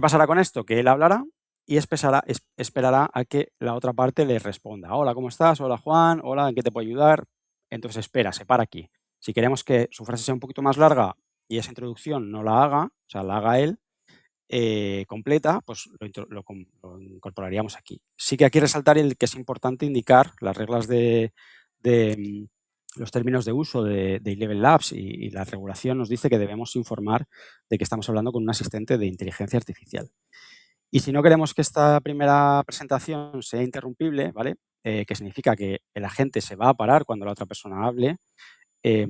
pasará con esto? Que él hablará y esperará a que la otra parte le responda. Hola, ¿cómo estás? Hola, Juan. Hola, ¿en qué te puedo ayudar? Entonces espera, se para aquí. Si queremos que su frase sea un poquito más larga y esa introducción no la haga, o sea, la haga él, completa, pues lo incorporaríamos aquí. Sí que aquí resaltar el que es importante indicar las reglas de los términos de uso de Eleven Labs y la regulación nos dice que debemos informar de que estamos hablando con un asistente de inteligencia artificial. Y si no queremos que esta primera presentación sea interrumpible, ¿vale? Que significa que el agente se va a parar cuando la otra persona hable,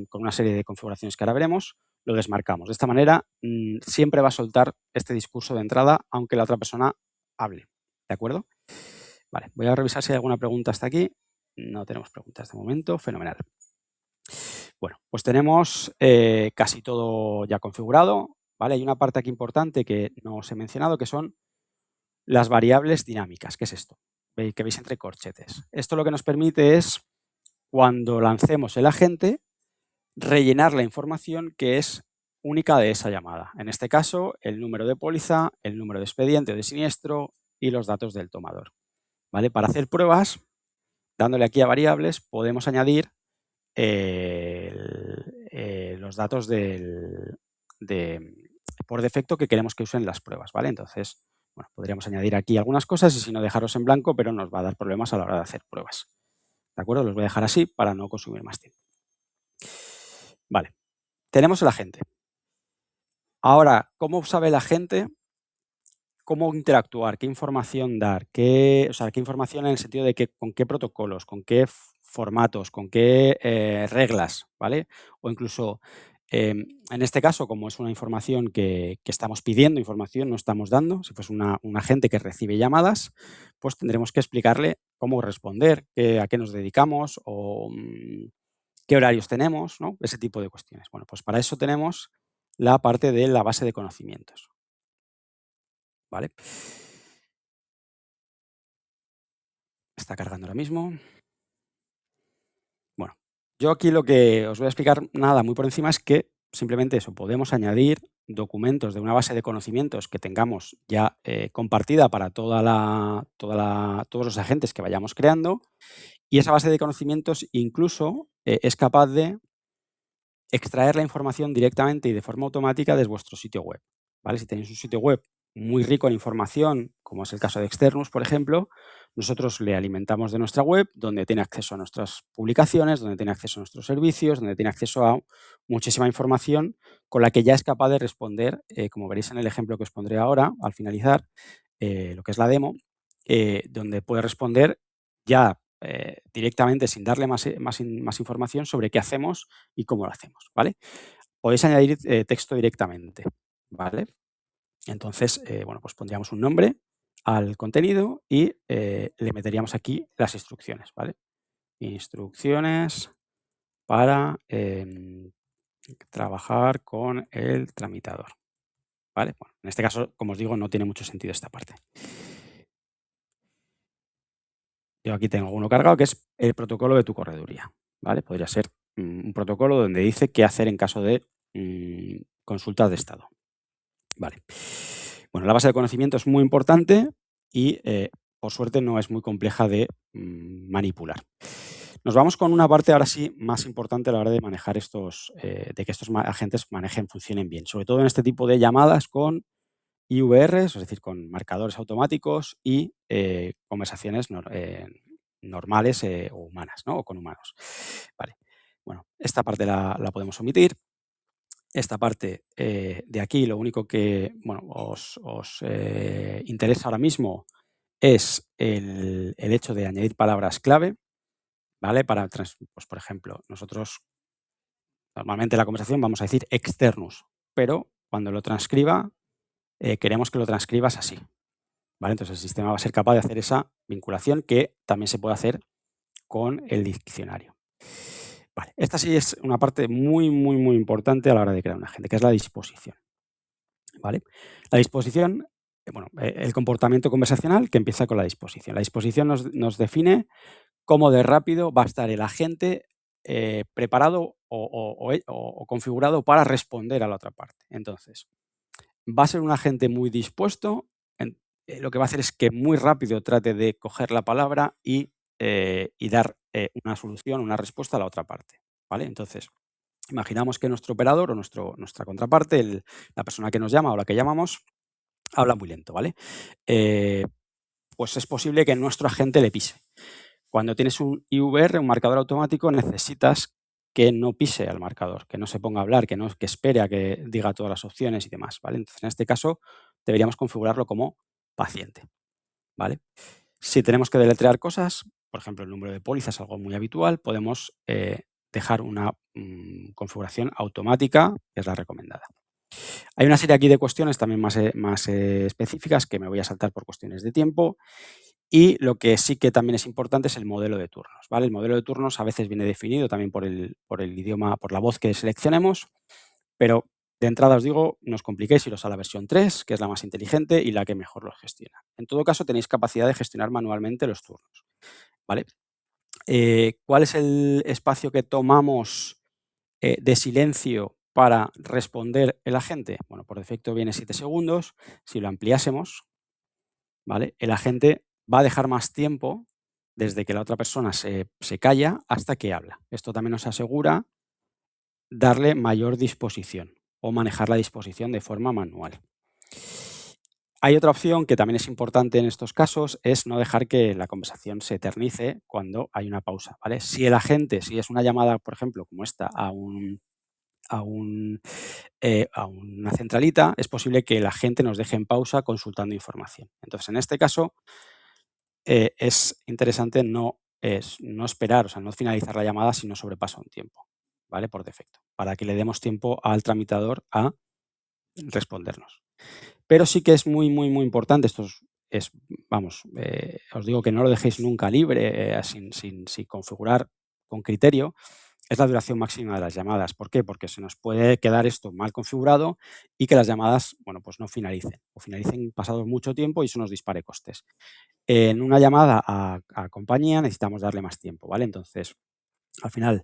con una serie de configuraciones que ahora veremos, lo desmarcamos. De esta manera, siempre va a soltar este discurso de entrada, aunque la otra persona hable. ¿De acuerdo? Vale, voy a revisar si hay alguna pregunta hasta aquí. No tenemos preguntas de momento. Fenomenal. Bueno, pues tenemos casi todo ya configurado, ¿vale? Hay una parte aquí importante que no os he mencionado, que son las variables dinámicas. ¿Qué es esto? Que veis entre corchetes. Esto lo que nos permite es, cuando lancemos el agente, rellenar la información que es única de esa llamada. En este caso, el número de póliza, el número de expediente o de siniestro y los datos del tomador. ¿Vale? Para hacer pruebas, dándole aquí a variables, podemos añadir los datos por defecto que queremos que usen las pruebas, ¿vale? Entonces, bueno, podríamos añadir aquí algunas cosas y si no dejaros en blanco, pero nos va a dar problemas a la hora de hacer pruebas. ¿De acuerdo? Los voy a dejar así para no consumir más tiempo. Vale, tenemos el agente. Ahora, ¿cómo sabe el agente cómo interactuar, qué información dar, qué información en el sentido de con qué protocolos, con qué formatos, con qué reglas, ¿vale? O incluso, en este caso, como es una información que estamos pidiendo, información no estamos dando, si fuese un agente que recibe llamadas, pues tendremos que explicarle cómo responder, a qué nos dedicamos o qué horarios tenemos, ¿no? Ese tipo de cuestiones. Bueno, pues para eso tenemos la parte de la base de conocimientos. ¿Vale? Está cargando ahora mismo. Bueno, yo aquí lo que os voy a explicar, nada, muy por encima, es que simplemente eso, podemos añadir documentos de una base de conocimientos que tengamos ya compartida para todos los agentes que vayamos creando, y esa base de conocimientos incluso es capaz de extraer la información directamente y de forma automática desde vuestro sitio web. ¿Vale? Si tenéis un sitio web muy rico en información, como es el caso de Externus, por ejemplo, nosotros le alimentamos de nuestra web, donde tiene acceso a nuestras publicaciones, donde tiene acceso a nuestros servicios, donde tiene acceso a muchísima información con la que ya es capaz de responder, como veréis en el ejemplo que os pondré ahora, al finalizar, lo que es la demo, donde puede responder ya directamente sin darle más información sobre qué hacemos y cómo lo hacemos, ¿vale? Podéis añadir texto directamente, ¿vale? Entonces, bueno, pues pondríamos un nombre al contenido y le meteríamos aquí las instrucciones, ¿vale? Instrucciones para trabajar con el tramitador, ¿vale? Bueno, en este caso, como os digo, no tiene mucho sentido esta parte. Yo aquí tengo uno cargado que es el protocolo de tu correduría, ¿vale? Podría ser un protocolo donde dice qué hacer en caso de consultas de estado. Vale. Bueno, la base de conocimiento es muy importante y, por suerte, no es muy compleja de manipular. Nos vamos con una parte ahora sí más importante a la hora de manejar de que estos agentes funcionen bien, sobre todo en este tipo de llamadas con IVRs, es decir, con marcadores automáticos y conversaciones normales o humanas, ¿no? O con humanos. Vale. Bueno, esta parte la podemos omitir. Esta parte de aquí, lo único que os interesa ahora mismo es el hecho de añadir palabras clave, ¿vale? Pues, por ejemplo, nosotros normalmente en la conversación vamos a decir externus, pero cuando lo transcriba, queremos que lo transcribas así, ¿vale? Entonces el sistema va a ser capaz de hacer esa vinculación que también se puede hacer con el diccionario. Vale, esta sí es una parte muy, muy, muy importante a la hora de crear un agente, que es la disposición. ¿Vale? La disposición, el comportamiento conversacional que empieza con la disposición. La disposición nos define cómo de rápido va a estar el agente preparado o configurado para responder a la otra parte. Entonces, va a ser un agente muy dispuesto. Lo que va a hacer es que muy rápido trate de coger la palabra y dar una solución, una respuesta a la otra parte. ¿Vale? Entonces, imaginamos que nuestro operador o nuestra contraparte, la persona que nos llama o la que llamamos, habla muy lento, ¿vale? Pues es posible que nuestro agente le pise. Cuando tienes un IVR, un marcador automático, necesitas que no pise al marcador, que no se ponga a hablar, que espere a que diga todas las opciones y demás, ¿vale? Entonces, en este caso, deberíamos configurarlo como paciente, ¿vale? Si tenemos que deletrear cosas, por ejemplo, el número de póliza es algo muy habitual, podemos dejar una configuración automática, que es la recomendada. Hay una serie aquí de cuestiones también más específicas que me voy a saltar por cuestiones de tiempo, y lo que sí que también es importante es el modelo de turnos, ¿vale? El modelo de turnos a veces viene definido también por el idioma, por la voz que seleccionemos, pero de entrada os digo, no os compliquéis, iros a la versión 3, que es la más inteligente y la que mejor los gestiona. En todo caso, tenéis capacidad de gestionar manualmente los turnos, ¿vale? ¿Cuál es el espacio que tomamos de silencio para responder el agente? Bueno, por defecto viene 7 segundos. Si lo ampliásemos, ¿vale? El agente va a dejar más tiempo desde que la otra persona se calla hasta que habla. Esto también nos asegura darle mayor disposición o manejar la disposición de forma manual. Hay otra opción que también es importante en estos casos, es no dejar que la conversación se eternice cuando hay una pausa, ¿vale? Si el agente, si es una llamada, por ejemplo, como esta, a una centralita, es posible que la gente nos deje en pausa consultando información. Entonces, en este caso, es interesante no esperar, o sea, no finalizar la llamada si no sobrepasa un tiempo, ¿vale? Por defecto, para que le demos tiempo al tramitador a respondernos. Pero sí que es muy, muy, muy importante, vamos, os digo que no lo dejéis nunca libre, sin configurar con criterio, es la duración máxima de las llamadas. ¿Por qué? Porque se nos puede quedar esto mal configurado y que las llamadas, bueno, pues no finalicen o finalicen pasado mucho tiempo y eso nos dispare costes. En una llamada a compañía necesitamos darle más tiempo, ¿vale? Entonces, al final,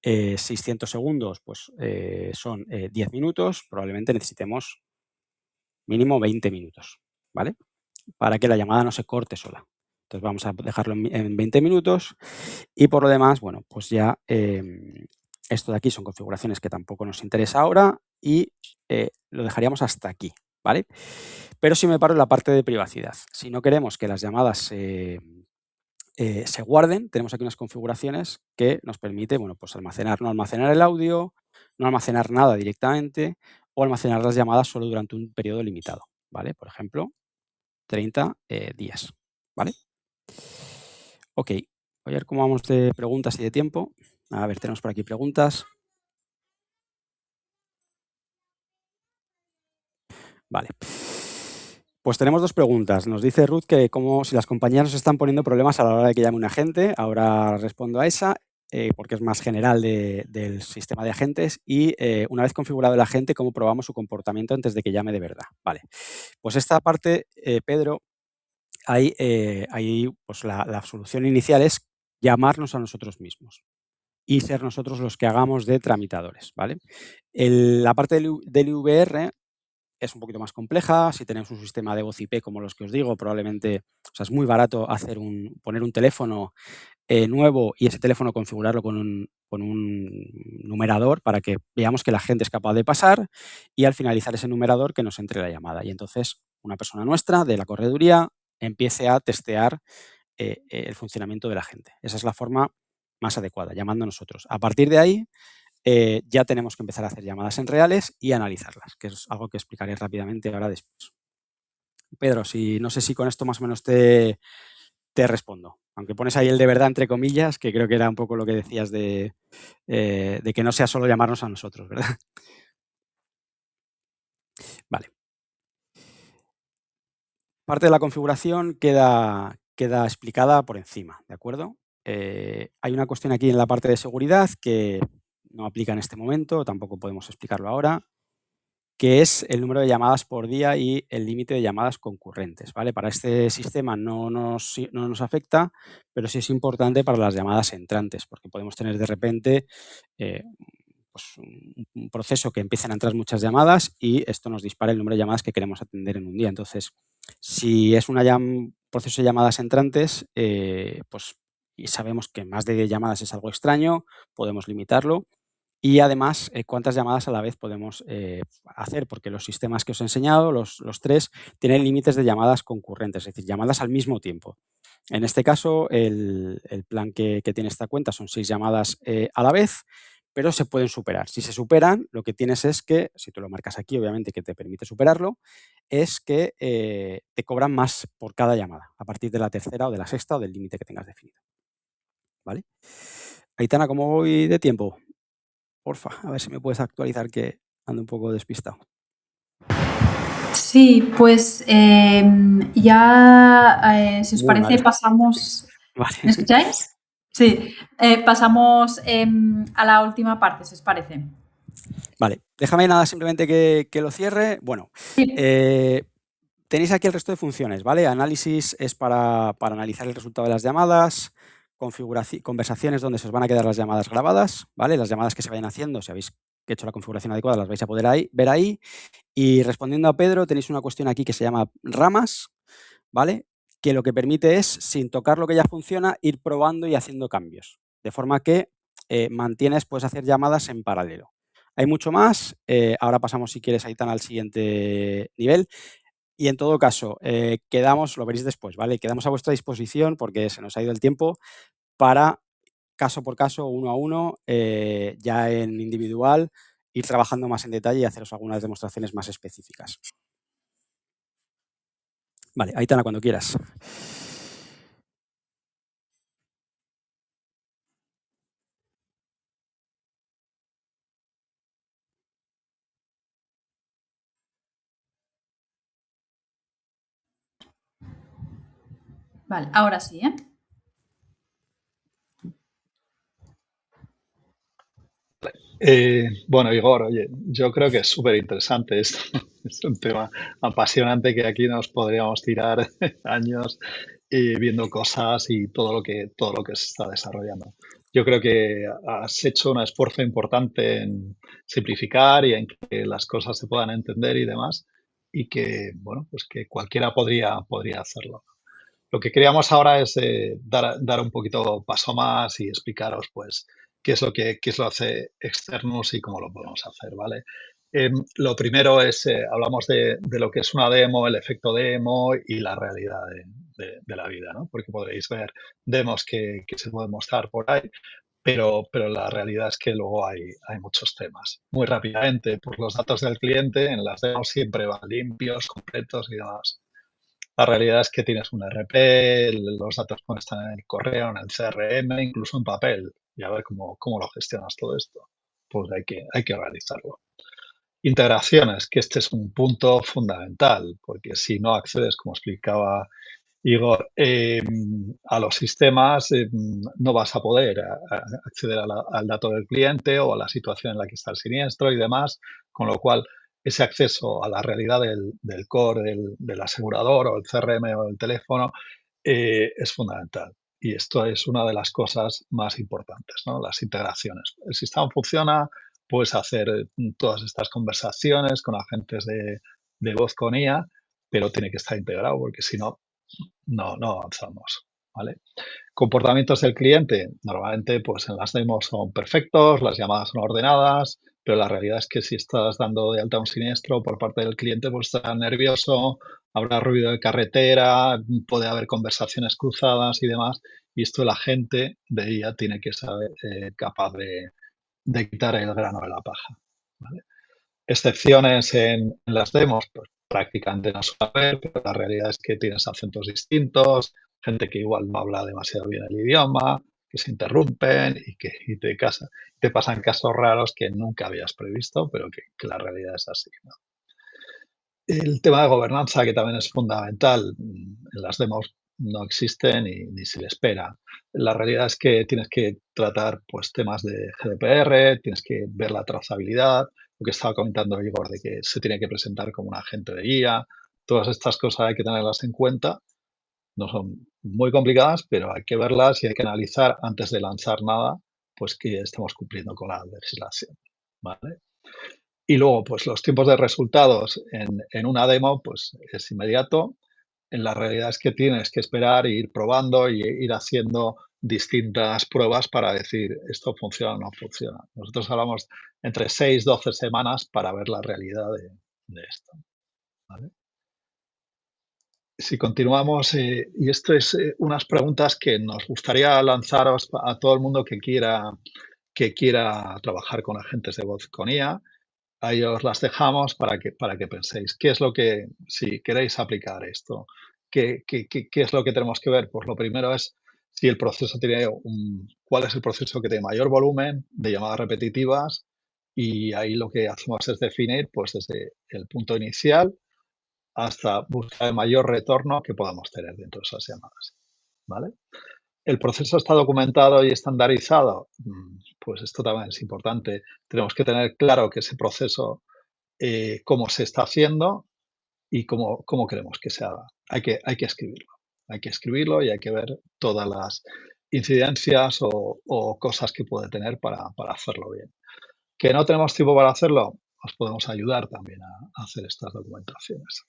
600 segundos, pues son 10 minutos, probablemente necesitemos mínimo 20 minutos, ¿vale? Para que la llamada no se corte sola. Entonces vamos a dejarlo en 20 minutos y por lo demás, bueno, pues ya esto de aquí son configuraciones que tampoco nos interesa ahora y lo dejaríamos hasta aquí, ¿vale? Pero si me paro en la parte de privacidad, si no queremos que las llamadas se guarden, tenemos aquí unas configuraciones que nos permite, bueno, pues no almacenar el audio, no almacenar nada directamente o almacenar las llamadas solo durante un periodo limitado, ¿vale? Por ejemplo, 30 días, ¿vale? Ok, voy a ver cómo vamos de preguntas y de tiempo. A ver, tenemos por aquí preguntas. Vale. Pues tenemos dos preguntas. Nos dice Ruth que si las compañías nos están poniendo problemas a la hora de que llame un agente. Ahora respondo a esa, porque es más general del sistema de agentes. Y una vez configurado el agente, ¿cómo probamos su comportamiento antes de que llame de verdad? Vale. Pues esta parte, Pedro, ahí pues la solución inicial es llamarnos a nosotros mismos y ser nosotros los que hagamos de tramitadores, ¿vale? La parte del IVR es un poquito más compleja. Si tenemos un sistema de voz IP como los que os digo, probablemente, o sea, es muy barato poner un teléfono nuevo y ese teléfono configurarlo con un numerador para que veamos que la gente es capaz de pasar y al finalizar ese numerador que nos entre la llamada. Y entonces una persona nuestra de la correduría empiece a testear el funcionamiento de la gente. Esa es la forma más adecuada, llamando a nosotros. A partir de ahí, ya tenemos que empezar a hacer llamadas en reales y analizarlas, que es algo que explicaré rápidamente ahora después. Pedro, no sé si con esto más o menos te respondo. Aunque pones ahí el de verdad entre comillas, que creo que era un poco lo que decías de que no sea solo llamarnos a nosotros, ¿verdad? Vale. Parte de la configuración queda explicada por encima, ¿de acuerdo? Hay una cuestión aquí en la parte de seguridad que no aplica en este momento, tampoco podemos explicarlo ahora, que es el número de llamadas por día y el límite de llamadas concurrentes, ¿vale? Para este sistema no nos afecta, pero sí es importante para las llamadas entrantes, porque podemos tener de repente pues un proceso que empiecen a entrar muchas llamadas y esto nos dispara el número de llamadas que queremos atender en un día. Entonces, si es un proceso de llamadas entrantes, pues y sabemos que más de 10 llamadas es algo extraño, podemos limitarlo. Y además, cuántas llamadas a la vez podemos hacer, porque los sistemas que os he enseñado, los tres, tienen límites de llamadas concurrentes, es decir, llamadas al mismo tiempo. En este caso, el plan que tiene esta cuenta son 6 llamadas a la vez, pero se pueden superar. Si se superan, lo que tienes es que, si tú lo marcas aquí, obviamente que te permite superarlo, es que te cobran más por cada llamada, a partir de la tercera o de la sexta o del límite que tengas definido. ¿Vale? Aitana, ¿cómo voy de tiempo? Porfa, a ver si me puedes actualizar, que ando un poco despistado. Sí, pues ya, si os parece, pasamos... Vale. ¿Me escucháis? Sí, pasamos a la última parte, si os parece. Vale, déjame nada simplemente que lo cierre. Bueno, Sí. tenéis aquí el resto de funciones, ¿vale? Análisis es para analizar el resultado de las llamadas, conversaciones donde se os van a quedar las llamadas grabadas, ¿vale? Las llamadas que se vayan haciendo, si habéis hecho la configuración adecuada, las vais a poder ver ahí. Y respondiendo a Pedro, tenéis una cuestión aquí que se llama ramas, ¿vale? Que lo que permite es, sin tocar lo que ya funciona, ir probando y haciendo cambios. De forma que puedes hacer llamadas en paralelo. Hay mucho más. Ahora pasamos, si quieres, Aitana, al siguiente nivel. Y en todo caso, lo veréis después, ¿vale? Quedamos a vuestra disposición porque se nos ha ido el tiempo para, caso por caso, uno a uno, ya en individual, ir trabajando más en detalle y haceros algunas demostraciones más específicas. Vale, Aitana, cuando quieras. Vale, ahora sí, ¿eh? Bueno, Igor, oye, yo creo que es súper interesante esto. Es un tema apasionante que aquí nos podríamos tirar años viendo cosas y todo lo que se está desarrollando. Yo creo que has hecho un esfuerzo importante en simplificar y en que las cosas se puedan entender y demás, y que, bueno, pues que cualquiera podría hacerlo. Lo que queríamos ahora es dar un poquito paso más y explicaros, pues, qué es lo que hace Externus y cómo lo podemos hacer, ¿vale? Lo primero es, hablamos de lo que es una demo, el efecto demo y la realidad de la vida, ¿no? Porque podréis ver demos que se pueden mostrar por ahí, pero la realidad es que luego hay muchos temas. Muy rápidamente, pues los datos del cliente en las demos siempre van limpios, completos y demás. La realidad es que tienes un RP, los datos pueden estar en el correo, en el CRM, incluso en papel. Y a ver cómo lo gestionas todo esto. Pues hay que realizarlo. Integraciones, que este es un punto fundamental, porque si no accedes, como explicaba Igor, a los sistemas, no vas a poder acceder al dato del cliente o a la situación en la que está el siniestro y demás, con lo cual ese acceso a la realidad del core, del asegurador o el CRM o el teléfono es fundamental. Y esto es una de las cosas más importantes, ¿no? Las integraciones. El sistema funciona, puedes hacer todas estas conversaciones con agentes de voz con IA, pero tiene que estar integrado porque si no, no avanzamos, ¿vale? Comportamientos del cliente, normalmente pues en las demos son perfectos, las llamadas son ordenadas, pero la realidad es que si estás dando de alta un siniestro por parte del cliente, pues estará nervioso, habrá ruido de carretera, puede haber conversaciones cruzadas y demás, y esto la gente de ella tiene que saber capaz de quitar el grano de la paja, ¿vale? Excepciones en las demos, pues prácticamente no suele haber, pero la realidad es que tienes acentos distintos, gente que igual no habla demasiado bien el idioma, que se interrumpen y te pasan casos raros que nunca habías previsto, pero que la realidad es así, ¿no? El tema de gobernanza, que también es fundamental, en las demos no existe ni se le espera. La realidad es que tienes que tratar pues, temas de GDPR, tienes que ver la trazabilidad, lo que estaba comentando Igor, de que se tiene que presentar como un agente de guía. Todas estas cosas hay que tenerlas en cuenta. No son muy complicadas, pero hay que verlas y hay que analizar antes de lanzar nada, pues que estemos cumpliendo con la legislación, ¿vale? Y luego, pues los tiempos de resultados en una demo, pues es inmediato. En la realidad es que tienes que esperar e ir probando y ir haciendo distintas pruebas para decir esto funciona o no funciona. Nosotros hablamos entre 6 12 semanas para ver la realidad de esto, ¿vale? Si continuamos, y esto es unas preguntas que nos gustaría lanzaros a todo el mundo que quiera trabajar con agentes de voz con IA. Ahí os las dejamos para que penséis qué es lo que, si queréis aplicar esto, qué es lo que tenemos que ver. Pues lo primero es si el proceso tiene cuál es el proceso que tiene mayor volumen de llamadas repetitivas, y ahí lo que hacemos es definir pues desde el punto inicial hasta buscar el mayor retorno que podamos tener dentro de esas llamadas, ¿vale? ¿El proceso está documentado y estandarizado? Pues esto también es importante. Tenemos que tener claro que ese proceso, cómo se está haciendo y cómo queremos que se haga. Hay que escribirlo. Hay que escribirlo y hay que ver todas las incidencias o cosas que puede tener para hacerlo bien. ¿Que no tenemos tiempo para hacerlo? Os podemos ayudar también a hacer estas documentaciones.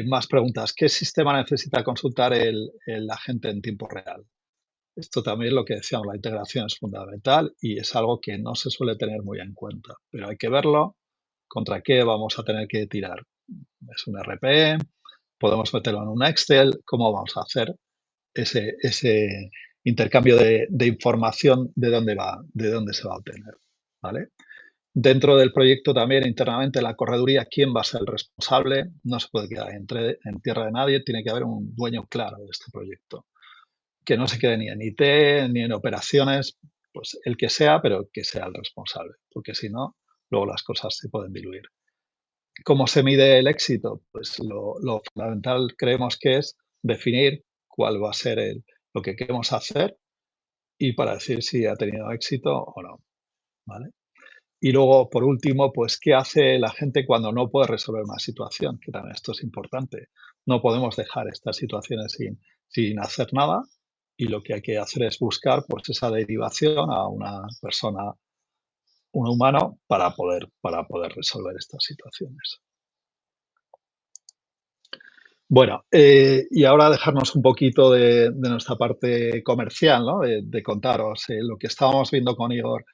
Más preguntas. ¿Qué sistema necesita consultar el agente en tiempo real? Esto también lo que decíamos, la integración es fundamental y es algo que no se suele tener muy en cuenta, pero hay que verlo contra qué vamos a tener que tirar. ¿Es un RP? ¿Podemos meterlo en un Excel? ¿Cómo vamos a hacer ese intercambio de información de dónde se va a obtener? ¿Vale? Dentro del proyecto también internamente la correduría, ¿quién va a ser el responsable? No se puede quedar en tierra de nadie, tiene que haber un dueño claro de este proyecto. Que no se quede ni en IT ni en operaciones, pues el que sea, pero que sea el responsable, porque si no, luego las cosas se pueden diluir. ¿Cómo se mide el éxito? Pues lo fundamental creemos que es definir cuál va a ser lo que queremos hacer y para decir si ha tenido éxito o no, ¿vale? Y luego, por último, pues, ¿qué hace la gente cuando no puede resolver una situación? Que también esto es importante. No podemos dejar estas situaciones sin hacer nada y lo que hay que hacer es buscar, pues, esa derivación a una persona, un humano, para poder resolver estas situaciones. Bueno, y ahora dejarnos un poquito de nuestra parte comercial, ¿no? De contaros lo que estábamos viendo con Igor.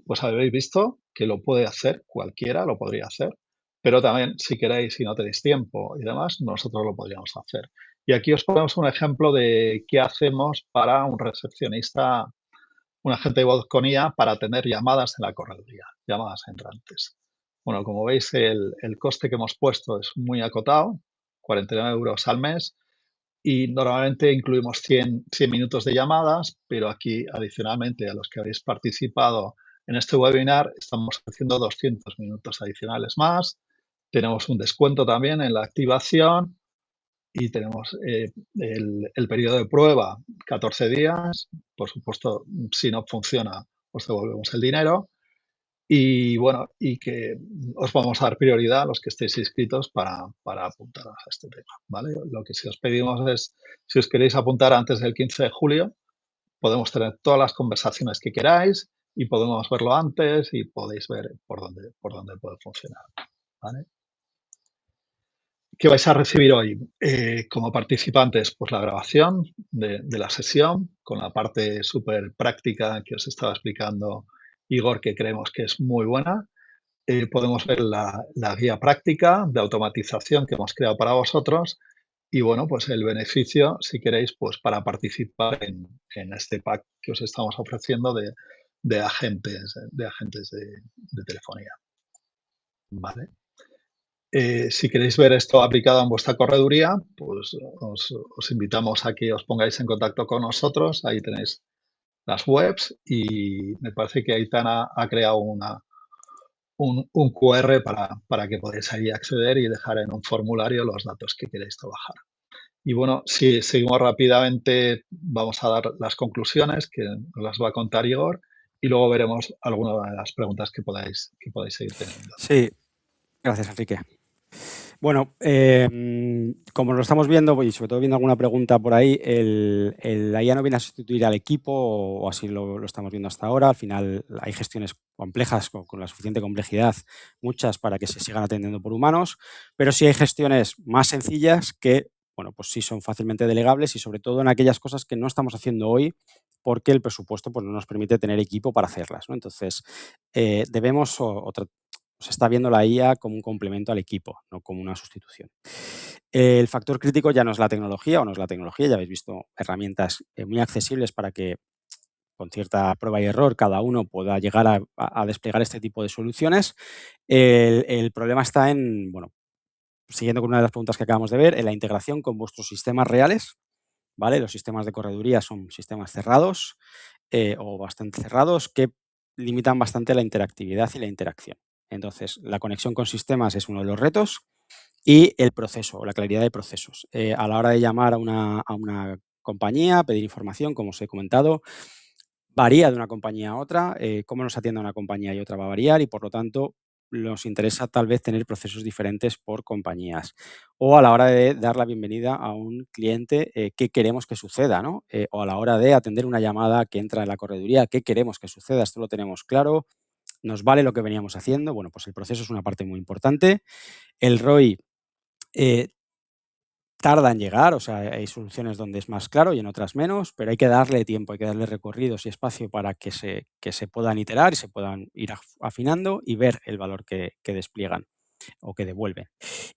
Pues habéis visto que lo puede hacer cualquiera, lo podría hacer, pero también si queréis, si no tenéis tiempo y demás, nosotros lo podríamos hacer. Y aquí os ponemos un ejemplo de qué hacemos para un recepcionista, un agente de voz con IA para tener llamadas en la correduría, llamadas entrantes. Bueno, como veis, el coste que hemos puesto es muy acotado, 49 euros al mes, y normalmente incluimos 100 minutos de llamadas, pero aquí adicionalmente a los que habéis participado en este webinar estamos ofreciendo 200 minutos adicionales más. Tenemos un descuento también en la activación y tenemos el periodo de prueba, 14 días. Por supuesto, si no funciona, os devolvemos el dinero. Y bueno, y que os vamos a dar prioridad a los que estéis inscritos para apuntaros a este tema, ¿vale? Lo que sí os pedimos es, si os queréis apuntar antes del 15 de julio, podemos tener todas las conversaciones que queráis y podemos verlo antes y podéis ver por dónde puede funcionar, ¿vale? ¿Qué vais a recibir hoy? Como participantes, pues la grabación de la sesión con la parte súper práctica que os estaba explicando Igor, que creemos que es muy buena. Podemos ver la guía práctica de automatización que hemos creado para vosotros y, bueno, pues el beneficio, si queréis, pues para participar en este pack que os estamos ofreciendo de agentes de telefonía. ¿Vale? Si queréis ver esto aplicado en vuestra correduría, pues os invitamos a que os pongáis en contacto con nosotros. Ahí tenéis las webs y me parece que Aitana ha creado un QR para que podáis ahí acceder y dejar en un formulario los datos que queréis trabajar. Y bueno, si seguimos rápidamente, vamos a dar las conclusiones que nos las va a contar Igor y luego veremos algunas de las preguntas que podáis seguir teniendo. Sí, gracias, Enrique. Bueno, como lo estamos viendo y sobre todo viendo alguna pregunta por ahí, la IA no viene a sustituir al equipo o así lo estamos viendo hasta ahora. Al final hay gestiones complejas con la suficiente complejidad, muchas para que se sigan atendiendo por humanos, pero sí hay gestiones más sencillas que, bueno, pues sí son fácilmente delegables y sobre todo en aquellas cosas que no estamos haciendo hoy porque el presupuesto pues, no nos permite tener equipo para hacerlas, ¿no? Entonces, debemos se está viendo la IA como un complemento al equipo, no como una sustitución. El factor crítico ya no es la tecnología o no es la tecnología, ya habéis visto herramientas muy accesibles para que con cierta prueba y error cada uno pueda llegar a desplegar este tipo de soluciones. El problema está en, bueno, siguiendo con una de las preguntas que acabamos de ver, en la integración con vuestros sistemas reales, ¿vale? Los sistemas de correduría son sistemas cerrados o bastante cerrados que limitan bastante la interactividad y la interacción. Entonces, la conexión con sistemas es uno de los retos y el proceso, la claridad de procesos. A la hora de llamar a una compañía, pedir información, como os he comentado. Varía de una compañía a otra, cómo nos atiende una compañía y otra va a variar y, por lo tanto, nos interesa tal vez tener procesos diferentes por compañías. O a la hora de dar la bienvenida a un cliente, qué queremos que suceda, ¿no? O a la hora de atender una llamada que entra en la correduría, qué queremos que suceda. Esto lo tenemos claro. ¿Nos vale lo que veníamos haciendo? Bueno, pues el proceso es una parte muy importante. El ROI tarda en llegar, o sea, hay soluciones donde es más claro y en otras menos, pero hay que darle tiempo, hay que darle recorridos y espacio para que se puedan iterar y se puedan ir afinando y ver el valor que despliegan o que devuelven.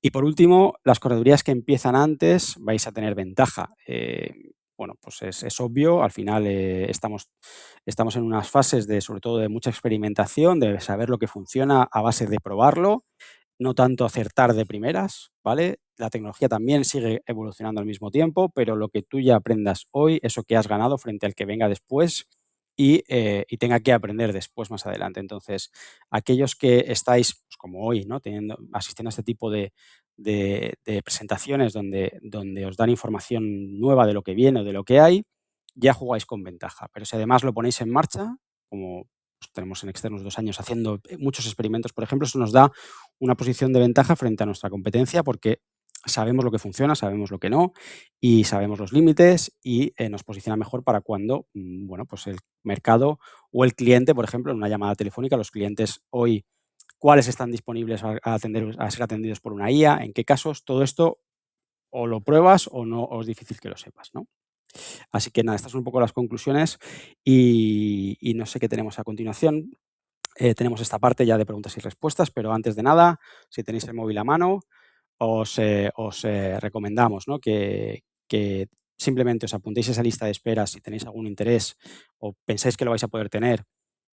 Y por último, las corredurías que empiezan antes vais a tener ventaja. Bueno, pues es obvio, al final estamos en unas fases sobre todo de mucha experimentación, de saber lo que funciona a base de probarlo, no tanto acertar de primeras, ¿vale? La tecnología también sigue evolucionando al mismo tiempo, pero lo que tú ya aprendas hoy, eso que has ganado frente al que venga después y tenga que aprender después más adelante. Entonces, aquellos que estáis, pues como hoy, ¿no? Asistiendo a este tipo de presentaciones donde os dan información nueva de lo que viene o de lo que hay, ya jugáis con ventaja. Pero si además lo ponéis en marcha, como pues, tenemos en Externus 2 años haciendo muchos experimentos, por ejemplo, eso nos da una posición de ventaja frente a nuestra competencia porque sabemos lo que funciona, sabemos lo que no y sabemos los límites y nos posiciona mejor para cuando, bueno, pues el mercado o el cliente, por ejemplo, en una llamada telefónica, los clientes hoy, cuáles están disponibles a ser atendidos por una IA, en qué casos, todo esto o lo pruebas o no, o es difícil que lo sepas, ¿no? Así que nada, estas son un poco las conclusiones y no sé qué tenemos a continuación. Tenemos esta parte ya de preguntas y respuestas, pero antes de nada, si tenéis el móvil a mano, os recomendamos, ¿no? que simplemente os apuntéis a esa lista de espera si tenéis algún interés o pensáis que lo vais a poder tener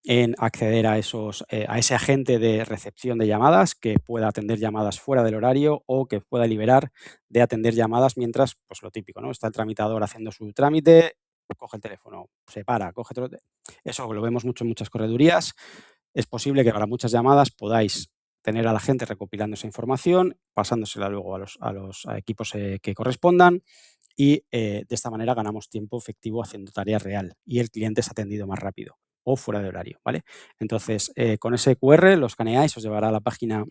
en acceder a ese agente de recepción de llamadas que pueda atender llamadas fuera del horario o que pueda liberar de atender llamadas mientras, pues lo típico, ¿no? Está el tramitador haciendo su trámite, coge el teléfono, se para, coge otro. Eso lo vemos mucho en muchas corredurías. Es posible que para muchas llamadas podáis tener a la gente recopilando esa información, pasándosela luego a los equipos que correspondan y de esta manera ganamos tiempo efectivo haciendo tarea real y el cliente es atendido más rápido o fuera de horario, ¿vale? Entonces, con ese QR lo escaneáis, os llevará a la página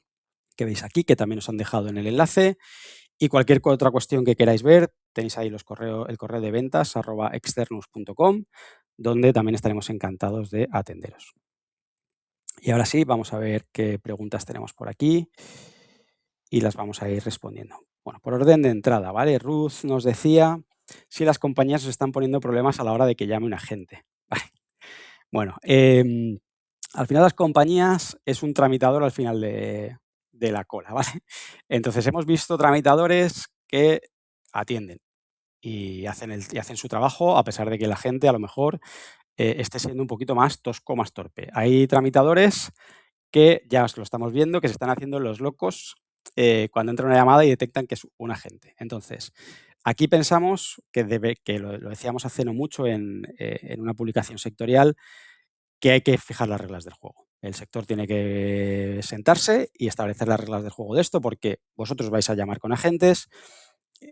que veis aquí, que también os han dejado en el enlace, y cualquier otra cuestión que queráis ver, tenéis ahí el correo de ventas @externus.com, donde también estaremos encantados de atenderos. Y ahora sí, vamos a ver qué preguntas tenemos por aquí y las vamos a ir respondiendo. Bueno, por orden de entrada, ¿vale? Ruth nos decía si las compañías os están poniendo problemas a la hora de que llame un agente. Vale. Bueno, al final las compañías es un tramitador al final de la cola, ¿vale? Entonces hemos visto tramitadores que atienden y hacen su trabajo a pesar de que la gente a lo mejor esté siendo un poquito más tosco, más torpe. Hay tramitadores que ya lo estamos viendo, que se están haciendo los locos cuando entra una llamada y detectan que es un agente. Entonces, aquí pensamos que lo decíamos hace no mucho en una publicación sectorial, que hay que fijar las reglas del juego. El sector tiene que sentarse y establecer las reglas del juego de esto porque vosotros vais a llamar con agentes,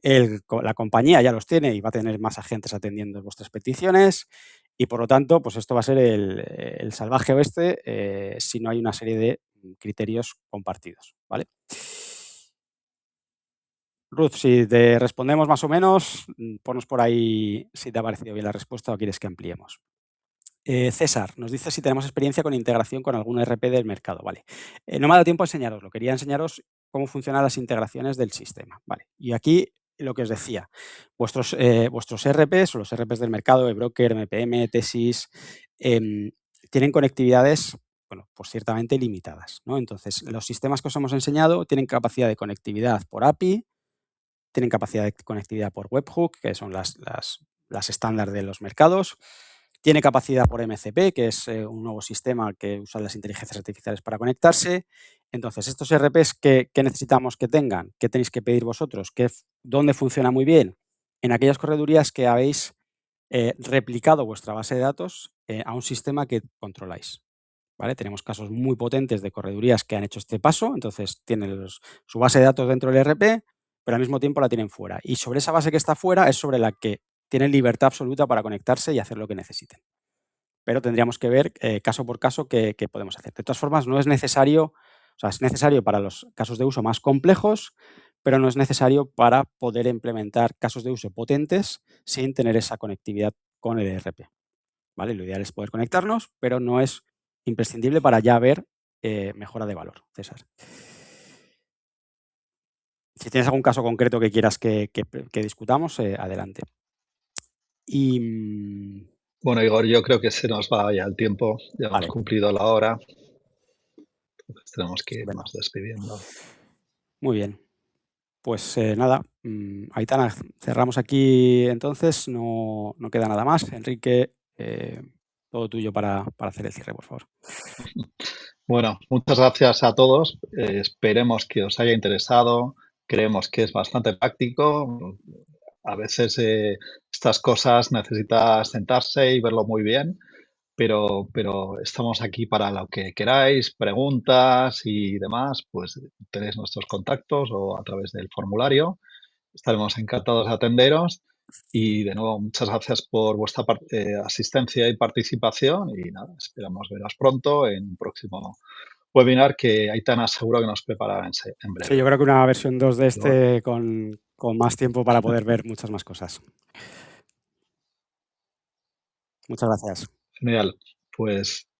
la compañía ya los tiene y va a tener más agentes atendiendo vuestras peticiones y, por lo tanto, pues esto va a ser el salvaje oeste si no hay una serie de criterios compartidos, ¿vale? Ruth, si te respondemos más o menos, ponnos por ahí si te ha parecido bien la respuesta o quieres que ampliemos. César nos dice si tenemos experiencia con integración con algún ERP del mercado. Vale. No me ha dado tiempo a enseñaroslo. Quería enseñaros cómo funcionan las integraciones del sistema. Vale. Y aquí lo que os decía, vuestros ERPs o los ERPs del mercado, eBroker, MPM, Tesis, tienen conectividades, bueno, pues ciertamente limitadas, ¿no? Entonces, los sistemas que os hemos enseñado tienen capacidad de conectividad por API, tienen capacidad de conectividad por webhook, que son las estándar de los mercados. Tiene capacidad por MCP, que es un nuevo sistema que usa las inteligencias artificiales para conectarse. Entonces, estos ERPs, ¿qué necesitamos que tengan? ¿Qué tenéis que pedir vosotros? ¿Dónde funciona muy bien? En aquellas corredurías que habéis replicado vuestra base de datos a un sistema que controláis. ¿Vale? Tenemos casos muy potentes de corredurías que han hecho este paso. Entonces, tienen su base de datos dentro del ERP, pero al mismo tiempo la tienen fuera. Y sobre esa base que está fuera es sobre la que tienen libertad absoluta para conectarse y hacer lo que necesiten. Pero tendríamos que ver caso por caso qué podemos hacer. De todas formas, no es necesario, o sea, es necesario para los casos de uso más complejos, pero no es necesario para poder implementar casos de uso potentes sin tener esa conectividad con el ERP. ¿Vale? Lo ideal es poder conectarnos, pero no es imprescindible para ya ver mejora de valor, César. Si tienes algún caso concreto que quieras que discutamos, adelante. Y Bueno, Igor, yo creo que se nos va ya el tiempo. Ya hemos vale, cumplido la hora. Entonces tenemos que estupendo. irnos despidiendo. Muy bien. Pues nada, Aitana, cerramos aquí entonces. No queda nada más. Enrique, todo tuyo para hacer el cierre, por favor. Bueno, muchas gracias a todos. Esperemos que os haya interesado. Creemos que es bastante práctico. A veces estas cosas necesitas sentarse y verlo muy bien, pero estamos aquí para lo que queráis, preguntas y demás, pues tenéis nuestros contactos o a través del formulario. Estaremos encantados de atenderos y de nuevo muchas gracias por vuestra asistencia y participación y nada, esperamos veros pronto en un próximo webinar que Aitana seguro que nos preparará en breve. Sí, yo creo que una versión 2 de este con más tiempo para poder ver muchas más cosas. Muchas gracias. Genial, pues